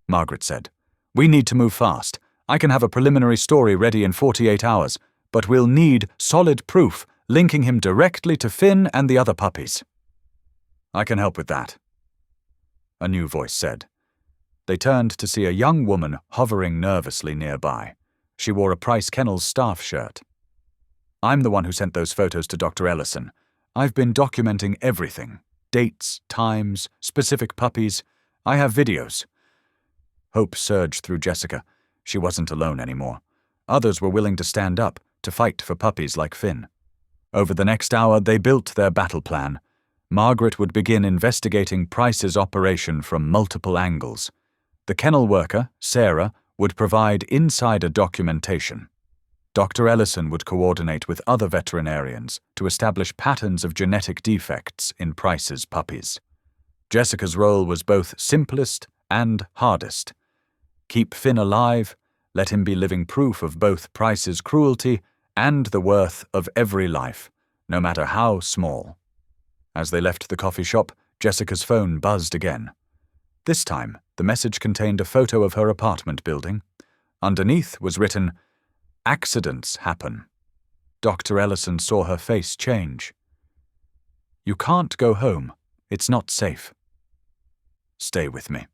Margaret said. "We need to move fast. I can have a preliminary story ready in 48 hours, but we'll need solid proof linking him directly to Finn and the other puppies." "I can help with that," a new voice said. They turned to see a young woman hovering nervously nearby. She wore a Price Kennels staff shirt. I'm the one who sent those photos to Dr. Ellison. I've been documenting everything. Dates, times, specific puppies. I have videos. Hope surged through Jessica. She wasn't alone anymore. Others were willing to stand up, to fight for puppies like Finn. Over the next hour, they built their battle plan. Margaret would begin investigating Price's operation from multiple angles. The kennel worker, Sarah, would provide insider documentation. Dr. Ellison would coordinate with other veterinarians to establish patterns of genetic defects in Price's puppies. Jessica's role was both simplest and hardest. Keep Finn alive, let him be living proof of both Price's cruelty and the worth of every life, no matter how small. As they left the coffee shop, Jessica's phone buzzed again. This time, the message contained a photo of her apartment building. Underneath was written, "Accidents happen." Dr. Ellison saw her face change. "You can't go home. It's not safe." "Stay with me,"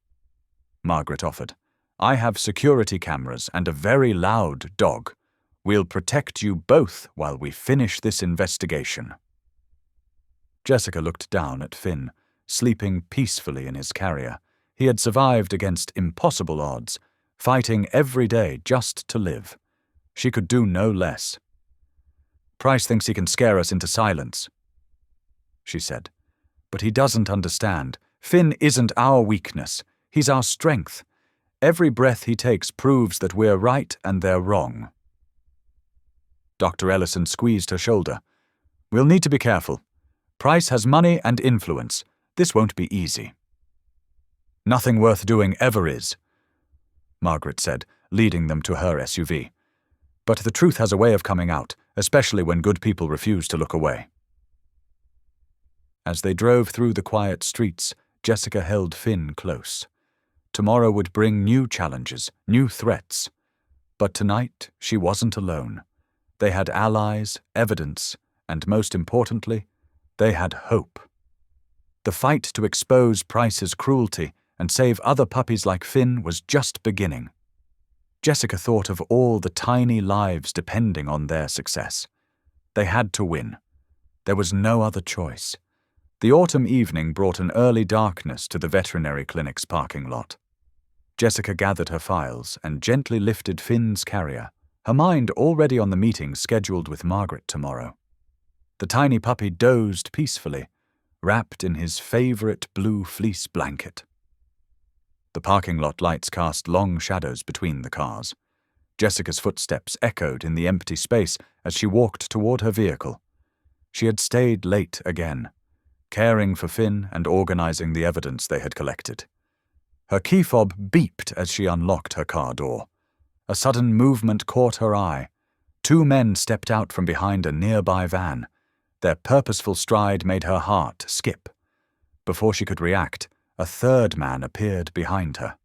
Margaret offered. "I have security cameras and a very loud dog. We'll protect you both while we finish this investigation." Jessica looked down at Finn, sleeping peacefully in his carrier. He had survived against impossible odds, fighting every day just to live. She could do no less. "Price thinks he can scare us into silence," she said. "But he doesn't understand. Finn isn't our weakness. He's our strength. Every breath he takes proves that we're right and they're wrong." Dr. Ellison squeezed her shoulder. "We'll need to be careful. Price has money and influence. This won't be easy." "Nothing worth doing ever is," Margaret said, leading them to her SUV. "But the truth has a way of coming out, especially when good people refuse to look away." As they drove through the quiet streets, Jessica held Finn close. Tomorrow would bring new challenges, new threats. But tonight, she wasn't alone. They had allies, evidence, and most importantly, they had hope. The fight to expose Price's cruelty and save other puppies like Finn was just beginning. Jessica thought of all the tiny lives depending on their success. They had to win. There was no other choice. The autumn evening brought an early darkness to the veterinary clinic's parking lot. Jessica gathered her files and gently lifted Finn's carrier, her mind already on the meeting scheduled with Margaret tomorrow. The tiny puppy dozed peacefully, wrapped in his favorite blue fleece blanket. The parking lot lights cast long shadows between the cars. Jessica's footsteps echoed in the empty space as she walked toward her vehicle. She had stayed late again, caring for Finn and organizing the evidence they had collected. Her key fob beeped as she unlocked her car door. A sudden movement caught her eye. Two men stepped out from behind a nearby van. Their purposeful stride made her heart skip. Before she could react, a third man appeared behind her.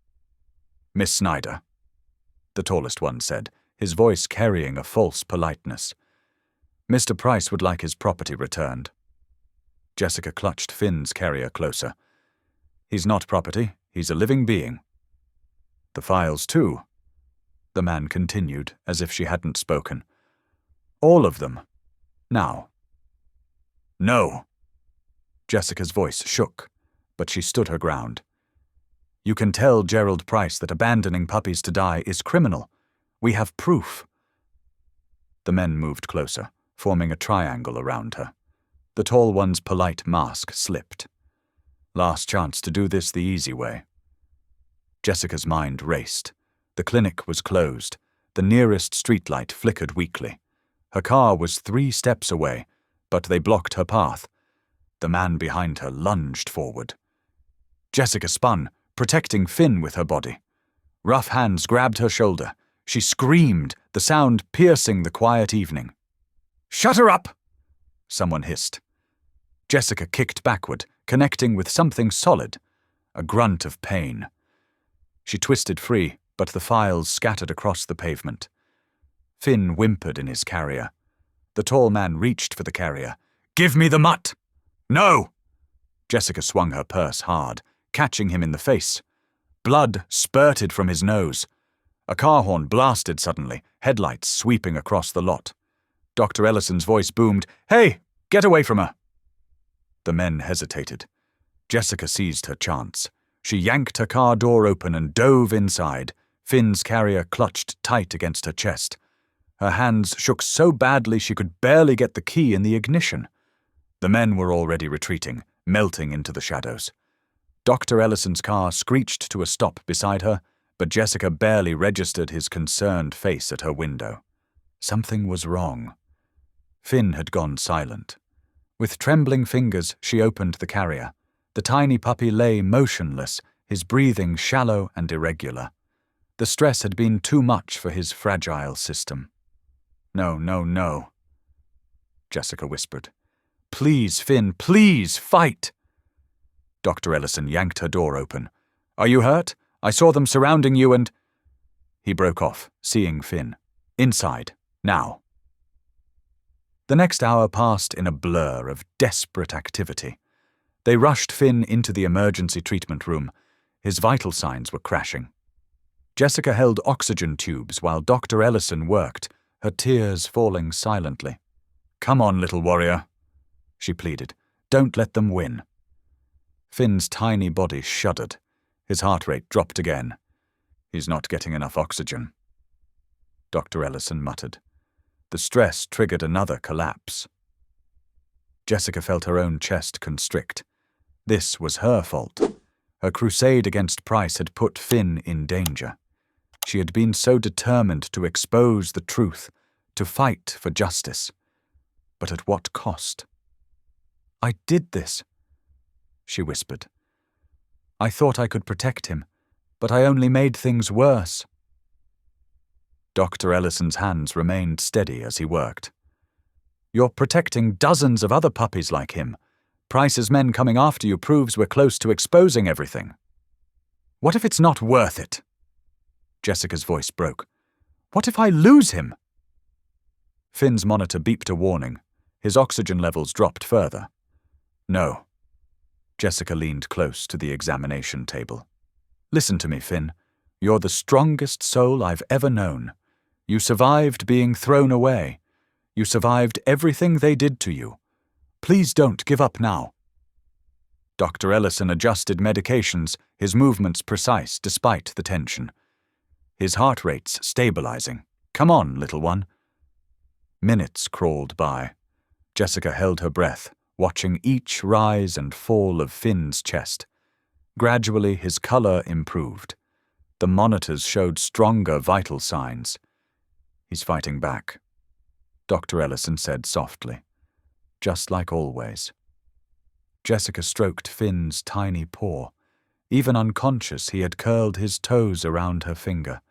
"Miss Snyder," the tallest one said, his voice carrying a false politeness. "Mr. Price would like his property returned." Jessica clutched Finn's carrier closer. "He's not property, he's a living being." "The files, too," the man continued, as if she hadn't spoken. "All of them. Now." "No." Jessica's voice shook, but she stood her ground. "You can tell Gerald Price that abandoning puppies to die is criminal. We have proof." The men moved closer, forming a triangle around her. The tall one's polite mask slipped. Last chance to do this the easy way. Jessica's mind raced. The clinic was closed. The nearest streetlight flickered weakly. Her car was 3 steps away, but they blocked her path. The man behind her lunged forward. Jessica spun, protecting Finn with her body. Rough hands grabbed her shoulder. She screamed, the sound piercing the quiet evening. "Shut her up!" someone hissed. Jessica kicked backward, connecting with something solid, a grunt of pain. She twisted free, but the files scattered across the pavement. Finn whimpered in his carrier. The tall man reached for the carrier. "Give me the mutt!" "No!" Jessica swung her purse hard, catching him in the face. Blood spurted from his nose. A car horn blasted suddenly, headlights sweeping across the lot. Dr. Ellison's voice boomed, "Hey, get away from her!" The men hesitated. Jessica seized her chance. She yanked her car door open and dove inside. Finn's carrier clutched tight against her chest. Her hands shook so badly she could barely get the key in the ignition. The men were already retreating, melting into the shadows. Dr. Ellison's car screeched to a stop beside her, but Jessica barely registered his concerned face at her window. Something was wrong. Finn had gone silent. With trembling fingers, she opened the carrier. The tiny puppy lay motionless, his breathing shallow and irregular. The stress had been too much for his fragile system. "No, no, no," Jessica whispered. "Please, Finn, please, fight!" Dr. Ellison yanked her door open. "Are you hurt? I saw them surrounding you and—" He broke off, seeing Finn. "Inside, now." The next hour passed in a blur of desperate activity. They rushed Finn into the emergency treatment room. His vital signs were crashing. Jessica held oxygen tubes while Dr. Ellison worked, her tears falling silently. "Come on, little warrior," she pleaded. "Don't let them win." Finn's tiny body shuddered. His heart rate dropped again. "He's not getting enough oxygen," Dr. Ellison muttered. The stress triggered another collapse. Jessica felt her own chest constrict. This was her fault. Her crusade against Price had put Finn in danger. She had been so determined to expose the truth, to fight for justice. But at what cost? "I did this," she whispered. "I thought I could protect him, but I only made things worse." Dr. Ellison's hands remained steady as he worked. "You're protecting dozens of other puppies like him. Price's men coming after you proves we're close to exposing everything." "What if it's not worth it?" Jessica's voice broke. "What if I lose him?" Finn's monitor beeped a warning. His oxygen levels dropped further. "No." Jessica leaned close to the examination table. "Listen to me, Finn. You're the strongest soul I've ever known. You survived being thrown away. You survived everything they did to you. Please don't give up now." Dr. Ellison adjusted medications, his movements precise despite the tension. His heart rates stabilizing. "Come on, little one." Minutes crawled by. Jessica held her breath, watching each rise and fall of Finn's chest. Gradually, his color improved. The monitors showed stronger vital signs. "He's fighting back," Dr. Ellison said softly. "Just like always." Jessica stroked Finn's tiny paw. Even unconscious, he had curled his toes around her finger.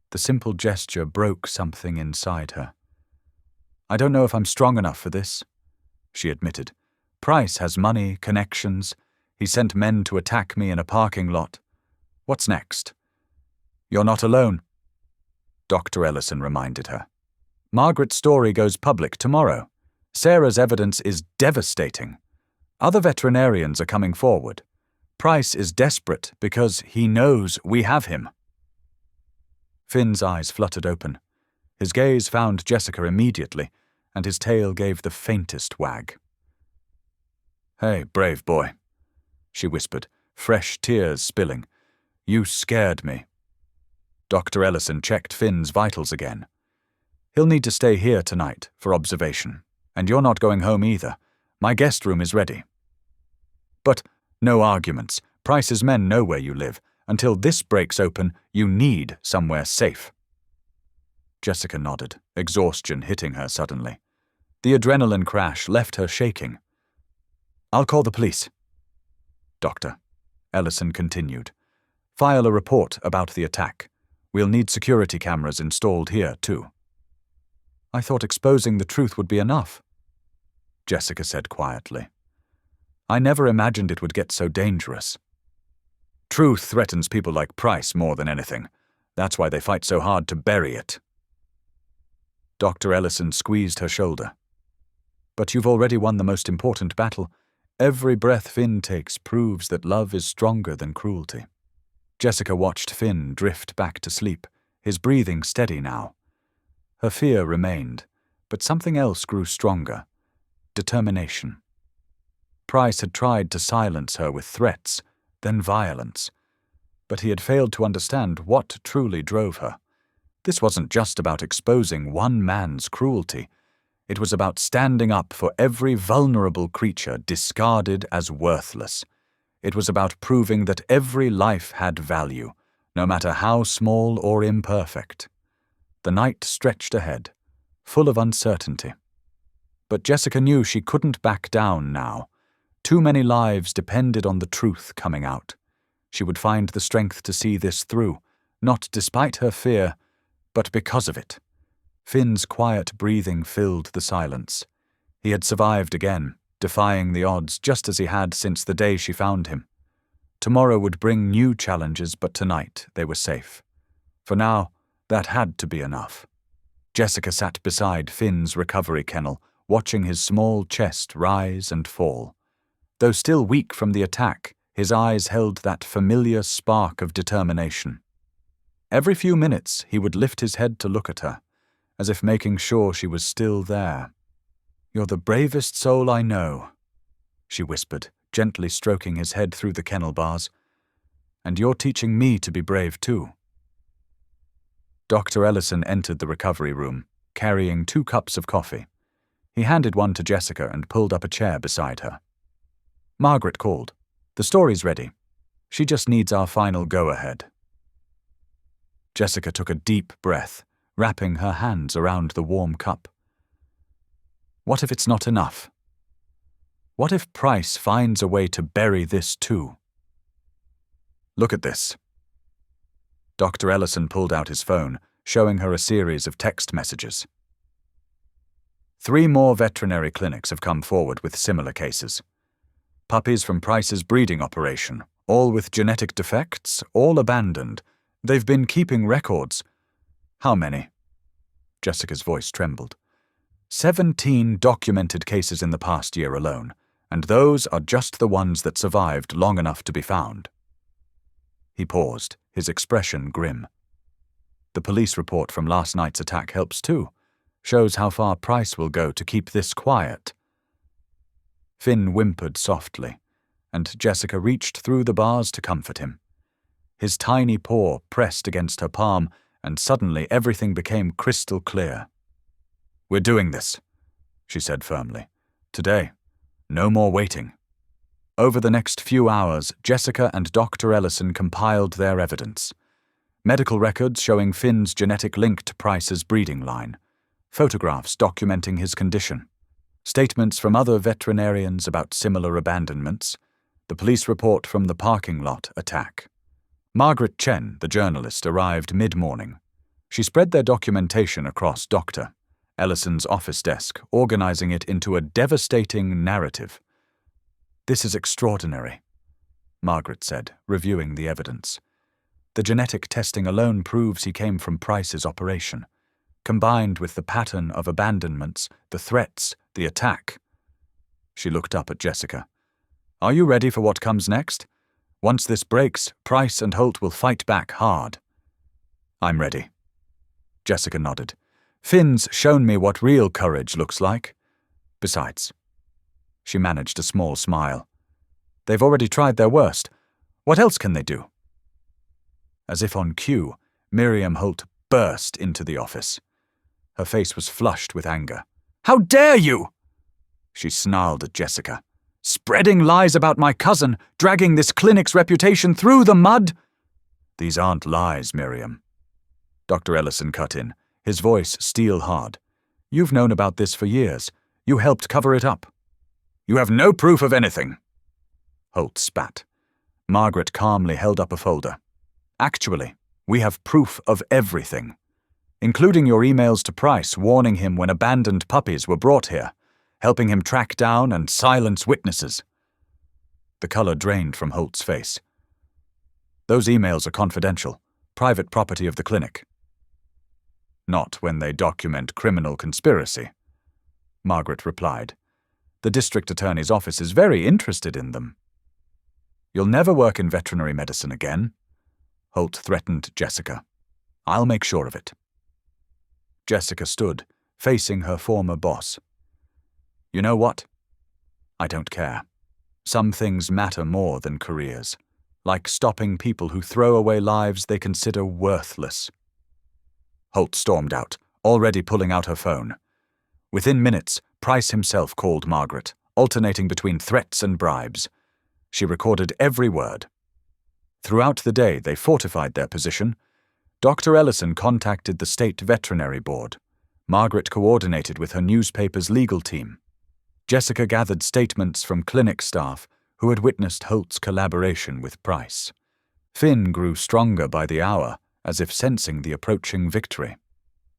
The simple gesture broke something inside her. "I don't know if I'm strong enough for this," she admitted. "Price has money, connections. He sent men to attack me in a parking lot. What's next?" "You're not alone," Dr. Ellison reminded her. "Margaret's story goes public tomorrow. Sarah's evidence is devastating. Other veterinarians are coming forward. Price is desperate because he knows we have him." Finn's eyes fluttered open. His gaze found Jessica immediately, and his tail gave the faintest wag. "Hey, brave boy," she whispered, fresh tears spilling. "You scared me." Dr. Ellison checked Finn's vitals again. "He'll need to stay here tonight for observation. And you're not going home either. My guest room is ready." "But no arguments. Price's men know where you live. Until this breaks open, you need somewhere safe." Jessica nodded, exhaustion hitting her suddenly. The adrenaline crash left her shaking. "I'll call the police." "Doctor," Ellison continued. "File a report about the attack. We'll need security cameras installed here, too." "I thought exposing the truth would be enough," Jessica said quietly. "I never imagined it would get so dangerous." "Truth threatens people like Price more than anything. That's why they fight so hard to bury it." Dr. Ellison squeezed her shoulder. "But you've already won the most important battle. Every breath Finn takes proves that love is stronger than cruelty." Jessica watched Finn drift back to sleep, his breathing steady now. Her fear remained, But something else grew stronger: determination. Price had tried to silence her with threats, then violence, but he had failed to understand what truly drove her. This wasn't just about exposing one man's cruelty. It was about standing up for every vulnerable creature discarded as worthless. It was about proving that every life had value, no matter how small or imperfect. The night stretched ahead, full of uncertainty. But Jessica knew she couldn't back down now. Too many lives depended on the truth coming out. She would find the strength to see this through, not despite her fear, but because of it. Finn's quiet breathing filled the silence. He had survived again, defying the odds just as he had since the day she found him. Tomorrow would bring new challenges, but tonight they were safe. For now, that had to be enough. Jessica sat beside Finn's recovery kennel, watching his small chest rise and fall. Though still weak from the attack, his eyes held that familiar spark of determination. Every few minutes he would lift his head to look at her, as if making sure she was still there. "You're the bravest soul I know," she whispered, gently stroking his head through the kennel bars. "And you're teaching me to be brave too." Dr. Ellison entered the recovery room, carrying 2 cups of coffee. He handed one to Jessica and pulled up a chair beside her. "Margaret called. The story's ready. She just needs our final go-ahead." Jessica took a deep breath, wrapping her hands around the warm cup. What if it's not enough? What if Price finds a way to bury this too? "Look at this." Dr. Ellison pulled out his phone, showing her a series of text messages. 3 more veterinary clinics have come forward with similar cases. Puppies from Price's breeding operation, all with genetic defects, all abandoned. They've been keeping records. "How many?" Jessica's voice trembled. 17 documented cases in the past year alone, and those are just the ones that survived long enough to be found. He paused, his expression grim. The police report from last night's attack helps too. Shows how far Price will go to keep this quiet. Finn whimpered softly, and Jessica reached through the bars to comfort him. His tiny paw pressed against her palm, and suddenly everything became crystal clear. "We're doing this," she said firmly. "Today. No more waiting." Over the next few hours, Jessica and Dr. Ellison compiled their evidence. Medical records showing Finn's genetic link to Price's breeding line. Photographs documenting his condition. Statements from other veterinarians about similar abandonments. The police report from the parking lot attack. Margaret Chen, the journalist, arrived mid-morning. She spread their documentation across Dr. Ellison's office desk, organizing it into a devastating narrative. "This is extraordinary," Margaret said, reviewing the evidence. "The genetic testing alone proves he came from Price's operation. Combined with the pattern of abandonments, the threats, the attack." She looked up at Jessica. "Are you ready for what comes next? Once this breaks, Price and Holt will fight back hard." "I'm ready." Jessica nodded. "Finn's shown me what real courage looks like. Besides," she managed a small smile, "they've already tried their worst. What else can they do?" As if on cue, Miriam Holt burst into the office. Her face was flushed with anger. "How dare you!" she snarled at Jessica. "Spreading lies about my cousin, dragging this clinic's reputation through the mud." "These aren't lies, Miriam," Dr. Ellison cut in, his voice steel-hard. "You've known about this for years. You helped cover it up." "You have no proof of anything," Holt spat. Margaret calmly held up a folder. "Actually, we have proof of everything, including your emails to Price warning him when abandoned puppies were brought here, helping him track down and silence witnesses." The color drained from Holt's face. "Those emails are confidential, private property of the clinic." "Not when they document criminal conspiracy," Margaret replied. "The district attorney's office is very interested in them." "You'll never work in veterinary medicine again," Holt threatened Jessica. "I'll make sure of it." Jessica stood, facing her former boss. "You know what? I don't care. Some things matter more than careers, like stopping people who throw away lives they consider worthless." Holt stormed out, already pulling out her phone. Within minutes, Price himself called Margaret, alternating between threats and bribes. She recorded every word. Throughout the day, they fortified their position. Dr. Ellison contacted the State Veterinary Board. Margaret coordinated with her newspaper's legal team. Jessica gathered statements from clinic staff who had witnessed Holt's collaboration with Price. Finn grew stronger by the hour, as if sensing the approaching victory.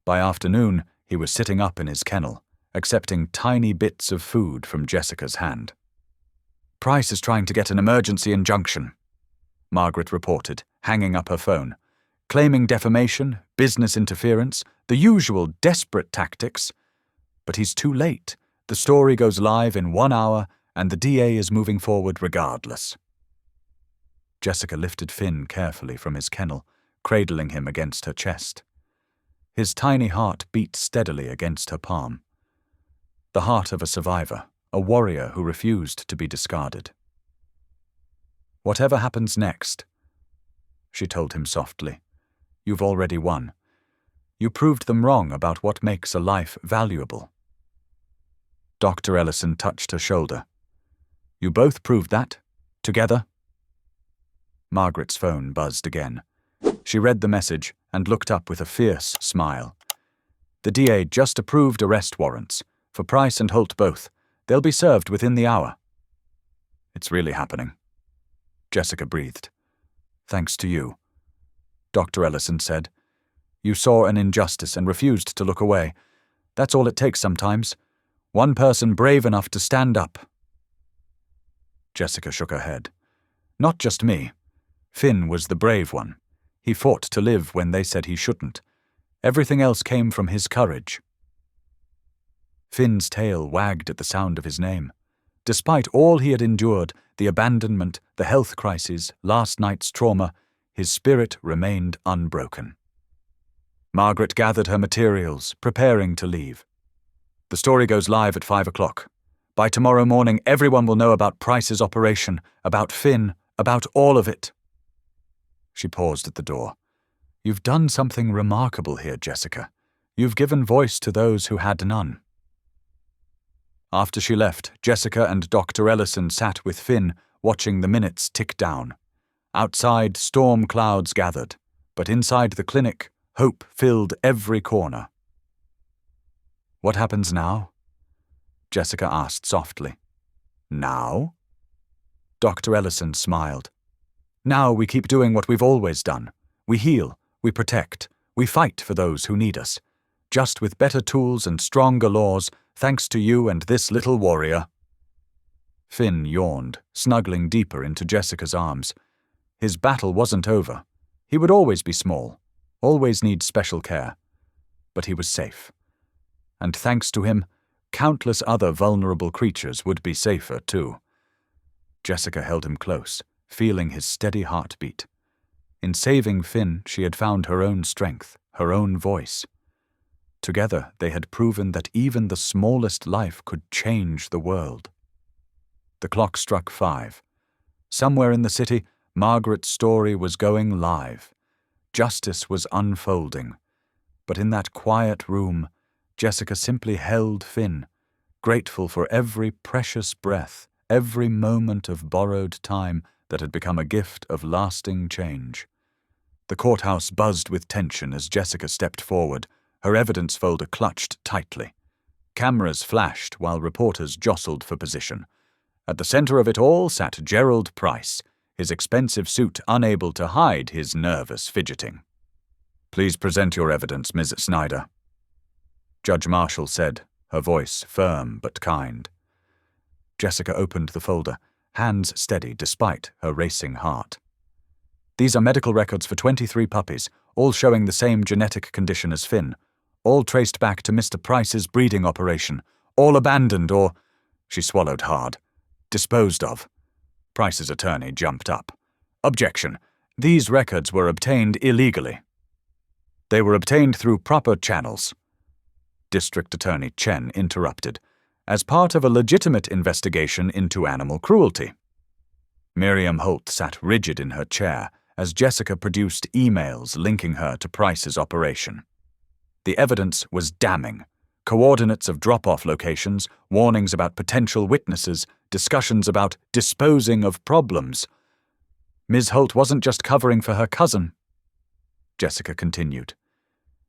By afternoon, he was sitting up in his kennel, accepting tiny bits of food from Jessica's hand. "Price is trying to get an emergency injunction," Margaret reported, hanging up her phone. "Claiming defamation, business interference, the usual desperate tactics. But he's too late. The story goes live in 1 hour, and the DA is moving forward regardless." Jessica lifted Finn carefully from his kennel, cradling him against her chest. His tiny heart beat steadily against her palm. The heart of a survivor, a warrior who refused to be discarded. "Whatever happens next," she told him softly, "you've already won. You proved them wrong about what makes a life valuable." Dr. Ellison touched her shoulder. "You both proved that, together." Margaret's phone buzzed again. She read the message and looked up with a fierce smile. "The DA just approved arrest warrants, for Price and Holt both. They'll be served within the hour." "It's really happening," Jessica breathed. "Thanks to you," Dr. Ellison said. "You saw an injustice and refused to look away. That's all it takes sometimes. One person brave enough to stand up." Jessica shook her head. "Not just me. Finn was the brave one. He fought to live when they said he shouldn't. Everything else came from his courage." Finn's tail wagged at the sound of his name. Despite all he had endured, the abandonment, the health crises, last night's trauma, his spirit remained unbroken. Margaret gathered her materials, preparing to leave. "The story goes live at 5 o'clock. By tomorrow morning, everyone will know about Price's operation, about Finn, about all of it." She paused at the door. "You've done something remarkable here, Jessica. You've given voice to those who had none." After she left, Jessica and Dr. Ellison sat with Finn, watching the minutes tick down. Outside, storm clouds gathered, but inside the clinic, hope filled every corner. "What happens now?" Jessica asked softly. "Now?" Dr. Ellison smiled. "Now we keep doing what we've always done. We heal, we protect, we fight for those who need us. Just with better tools and stronger laws, thanks to you and this little warrior." Finn yawned, snuggling deeper into Jessica's arms. His battle wasn't over. He would always be small, always need special care. But he was safe. And thanks to him, countless other vulnerable creatures would be safer too. Jessica held him close, feeling his steady heartbeat. In saving Finn, she had found her own strength, her own voice. Together, they had proven that even the smallest life could change the world. The clock struck 5. Somewhere in the city, Margaret's story was going live. Justice was unfolding. But in that quiet room, Jessica simply held Finn, grateful for every precious breath, every moment of borrowed time that had become a gift of lasting change. The courthouse buzzed with tension as Jessica stepped forward, her evidence folder clutched tightly. Cameras flashed while reporters jostled for position. At the center of it all sat Gerald Price, his expensive suit unable to hide his nervous fidgeting. "Please present your evidence, Ms. Snyder," Judge Marshall said, her voice firm but kind. Jessica opened the folder, hands steady despite her racing heart. "These are medical records for 23 puppies, all showing the same genetic condition as Finn, all traced back to Mr. Price's breeding operation, all abandoned or," she swallowed hard, "disposed of." Price's attorney jumped up. "Objection. These records were obtained illegally." "They were obtained through proper channels." District Attorney Chen interrupted, as part of a legitimate investigation into animal cruelty. Miriam Holt sat rigid in her chair as Jessica produced emails linking her to Price's operation. The evidence was damning. Coordinates of drop-off locations, warnings about potential witnesses, discussions about disposing of problems. Ms. Holt wasn't just covering for her cousin. Jessica continued.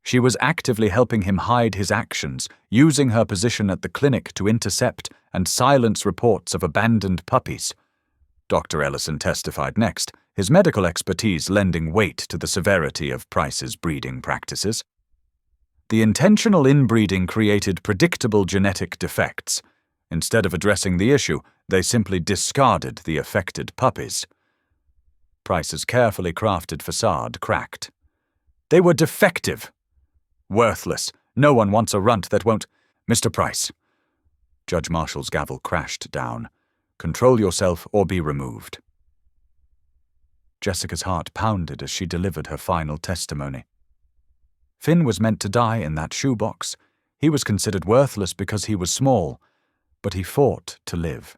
She was actively helping him hide his actions, using her position at the clinic to intercept and silence reports of abandoned puppies. Dr. Ellison testified next, his medical expertise lending weight to the severity of Price's breeding practices. The intentional inbreeding created predictable genetic defects. Instead of addressing the issue, they simply discarded the affected puppies. Price's carefully crafted facade cracked. They were defective. Worthless. No one wants a runt that won't— Mr. Price. Judge Marshall's gavel crashed down. Control yourself or be removed. Jessica's heart pounded as she delivered her final testimony. Finn was meant to die in that shoebox. He was considered worthless because he was small, but he fought to live.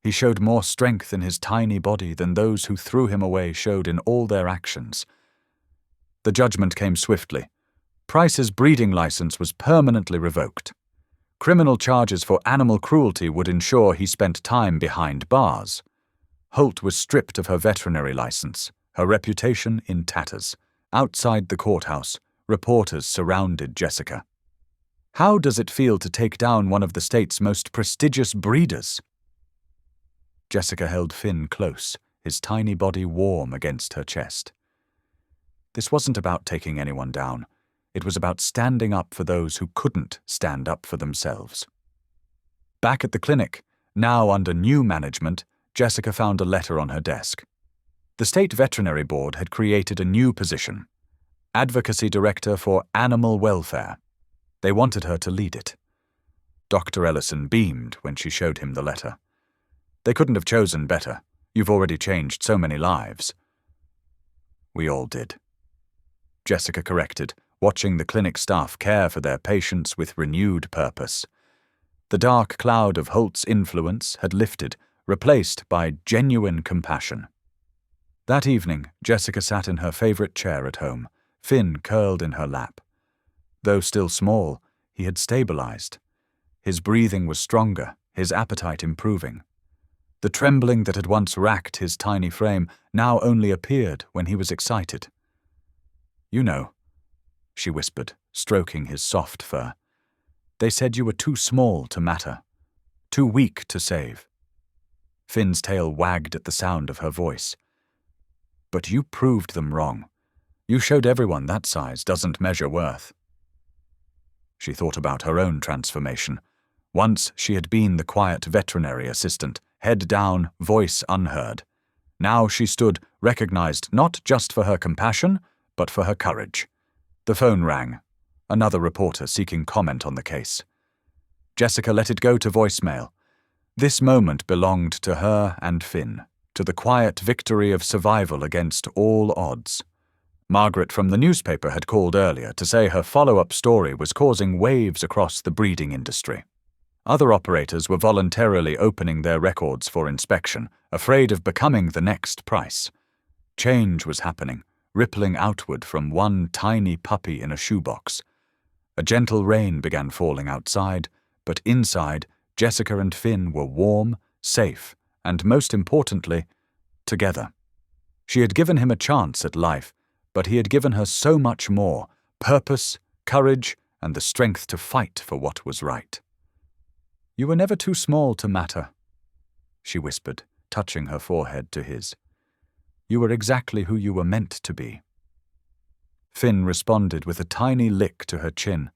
He showed more strength in his tiny body than those who threw him away showed in all their actions. The judgment came swiftly. Price's breeding license was permanently revoked. Criminal charges for animal cruelty would ensure he spent time behind bars. Holt was stripped of her veterinary license, her reputation in tatters. Outside the courthouse, reporters surrounded Jessica. How does it feel to take down one of the state's most prestigious breeders? Jessica held Finn close, his tiny body warm against her chest. This wasn't about taking anyone down. It was about standing up for those who couldn't stand up for themselves. Back at the clinic, now under new management, Jessica found a letter on her desk. The State Veterinary Board had created a new position, Advocacy Director for Animal Welfare. They wanted her to lead it. Dr. Ellison beamed when she showed him the letter. They couldn't have chosen better. You've already changed so many lives. We all did. Jessica corrected, watching the clinic staff care for their patients with renewed purpose. The dark cloud of Holt's influence had lifted, replaced by genuine compassion. That evening, Jessica sat in her favorite chair at home, Finn curled in her lap. Though still small, he had stabilized. His breathing was stronger, his appetite improving. The trembling that had once racked his tiny frame now only appeared when he was excited. You know, she whispered, stroking his soft fur. They said you were too small to matter, too weak to save. Finn's tail wagged at the sound of her voice. But you proved them wrong. You showed everyone that size doesn't measure worth. She thought about her own transformation. Once she had been the quiet veterinary assistant, head down, voice unheard. Now she stood, recognized not just for her compassion, but for her courage. The phone rang. Another reporter seeking comment on the case. Jessica let it go to voicemail. This moment belonged to her and Finn, to the quiet victory of survival against all odds. Margaret from the newspaper had called earlier to say her follow-up story was causing waves across the breeding industry. Other operators were voluntarily opening their records for inspection, afraid of becoming the next Price. Change was happening, rippling outward from one tiny puppy in a shoebox. A gentle rain began falling outside, but inside, Jessica and Finn were warm, safe, and most importantly, together. She had given him a chance at life, but he had given her so much more: purpose, courage, and the strength to fight for what was right. You were never too small to matter, she whispered, touching her forehead to his. You were exactly who you were meant to be. Finn responded with a tiny lick to her chin,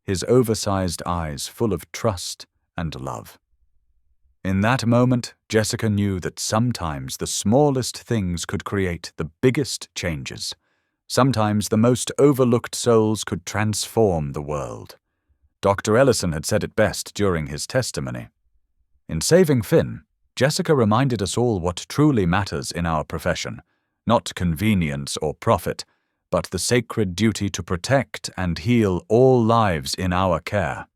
his oversized eyes full of trust and love. In that moment, Jessica knew that sometimes the smallest things could create the biggest changes. Sometimes the most overlooked souls could transform the world. Dr. Ellison had said it best during his testimony. In saving Finn, Jessica reminded us all what truly matters in our profession, not convenience or profit, but the sacred duty to protect and heal all lives in our care.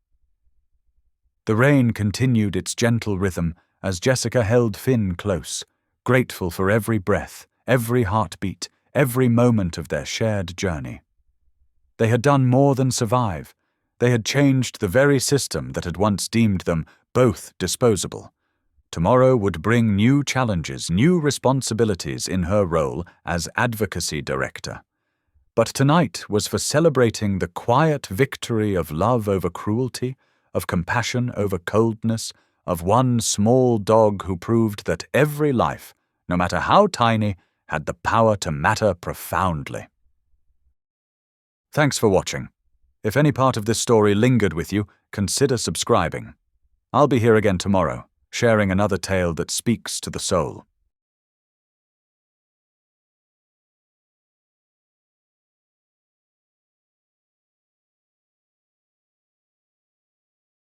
The rain continued its gentle rhythm as Jessica held Finn close, grateful for every breath, every heartbeat, every moment of their shared journey. They had done more than survive. They had changed the very system that had once deemed them both disposable. Tomorrow would bring new challenges, new responsibilities in her role as advocacy director. But tonight was for celebrating the quiet victory of love over cruelty, of compassion over coldness, of one small dog who proved that every life, no matter how tiny, had the power to matter profoundly. Thanks for watching. If any part of this story lingered with you, consider subscribing. I'll be here again tomorrow, sharing another tale that speaks to the soul.